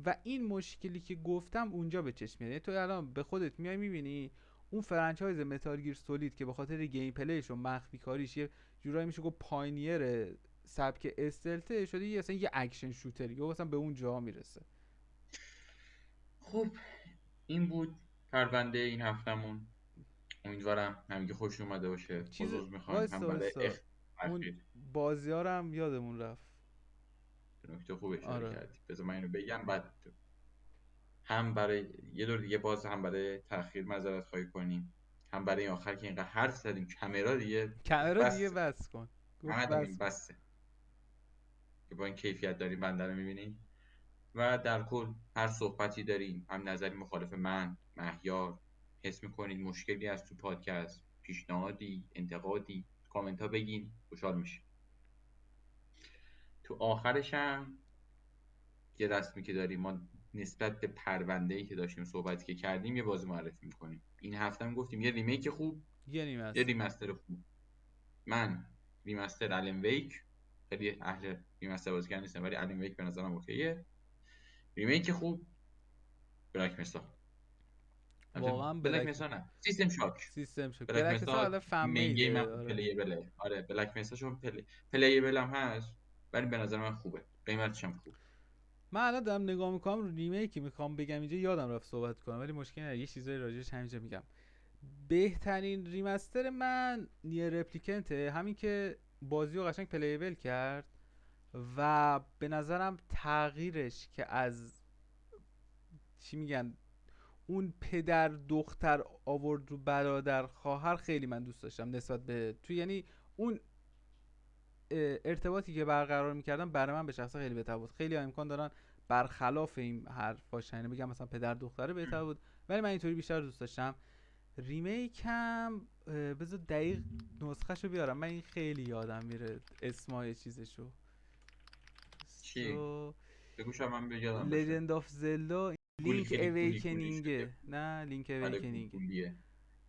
و این مشکلی که گفتم اونجا به چشم میاد. یعنی تو الان به خودت میای میبینی اون فرانچایز متال گیر سولید که به خاطر گیم پلیش و مخفی کاریش یه جورایی میشه گفت پاینیر سبک استلته شده، یه اصلا یه اکشن شوتری یا مثلا به اون جا میرسه. خب این بود پرونده این هفتمون. امیدوارم همگی خوش اومده باشه. چیز عذر میخوایم هم وایستا برای وایستا اون اخیر. بازی ها رو هم یادمون رفت. به نکته خوب اشاره آره کردی، بذار من اینو بگم بعد هم برای یه دور دیگه باز هم برای تاخیر معذرت خواهی کنیم، هم برای این آخر که اینقدر حرف زدیم کامera دیگه کامرا دیگه بس. بس کن، گفت محمد امین بس. بسه که با این کیفیت داریم بنده رو میبینیم و در کل هر صحبتی داریم، هم نظری مخالف من مهیار، حس میکنید مشکلی از تو پادکست، پیشنهادی، انتقادی، کامنت ها بگین، خوشحال میشیم. تو آخرش هم یه رسمی که داریم، ما نسبت به پرونده‌ای که داشتیم صحبتی که کردیم یه بازی معرفی میکنیم. این هفته هم گفتیم یه ریمیک خوب، یه نیم یه هست. ریمستر خوب. من ریمستر الن ویک، خیلی اهل ریمستر بازیگر نیستم ولی الن ویک به نظرم اوکیه. ریمیک خوب بلک مسا. البته واقعا بلک بلک مسا نه، سیستم شاک. سیستم شد بلک بلک مثلا مسا حالا فن مین گیم میده. هم آره پلیبله. آره بلک مسا چون پلیبل هم هست ولی به نظر من خوبه، قیمتش هم خوب. من الان دارم نگاه میکنم رو ریمیکی میخوام بگم اینجا یادم رفت صحبت کنم ولی مشکل نداره، یه چیزایی راجعش همینجا میگم. بهترین ریمستر من نیر رپلیکنته، همین که بازی رو قشنگ پلیبل کرد و به نظرم تغییرش که از چی میگن اون پدر دختر آورد رو برادر خواهر خیلی من دوست داشتم نسبت به تو، یعنی اون ارتباطی که برقرار میکردن برای من به شخصه خیلی بهتر بود. خیلی امکان دارن برخلاف این حرف باشن، یعنی بگم مثلا پدر دختره بهتر بود، ولی من اینطوری بیشتر دوست داشتم. ریمیک هم بذار دقیق نسخهشو بیارم، من این خیلی یادم میره اسمای چیزشو. چی؟ سو بگو شاید من یادم باشه. لژند آف زلدا گولی لینک خیلی گولی شده. اویکنینگه، نه لینک آره اویکنینگه. گولیه.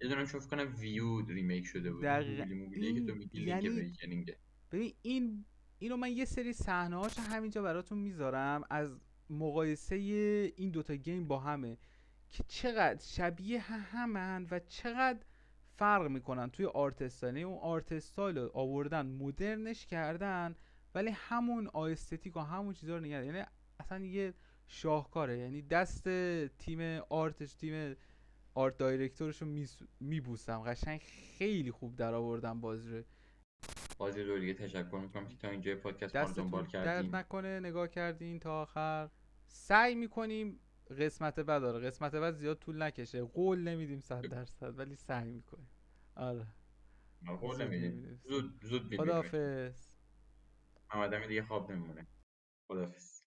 یه دونم شوف کنم ویود ریمیک شده بود. اون دقیقا گوگلی موگلیه که تو این میگی لینک یعنی اویکنینگه. ببین اینو من یه سری صحنه هاش همینجا براتون میذارم از مقایسه این دوتا گیم با همه که چقدر شبیه همن و چقدر فرق میکنن توی آرت استایل. اون آرت استایل آوردن مدرنش کردن ولی همون آستتیک و همون چیزا رو نگه، یعنی اصلا یه شاهکاره، یعنی دست تیم آرتش، تیم آرت دایرکتورشو میبوسم، قشنگ خیلی خوب در آوردن بازی رو. بازی رو دیگه تشکر میکنم که تا اینجا پادکست ما رو دنبال دستتون درد کردین. نکنه نگاه کردین تا آخر. سعی میکنیم قسمت بعد، داره قسمت بعد زیاد طول نکشه، قول نمیدیم 100%، ولی سعی میکنیم. آره قول زود نمیدیم، میبینیم. زود میبینیمش. خداحافظ. محمد امین دیگه خواب نمیمونه. خداحافظ.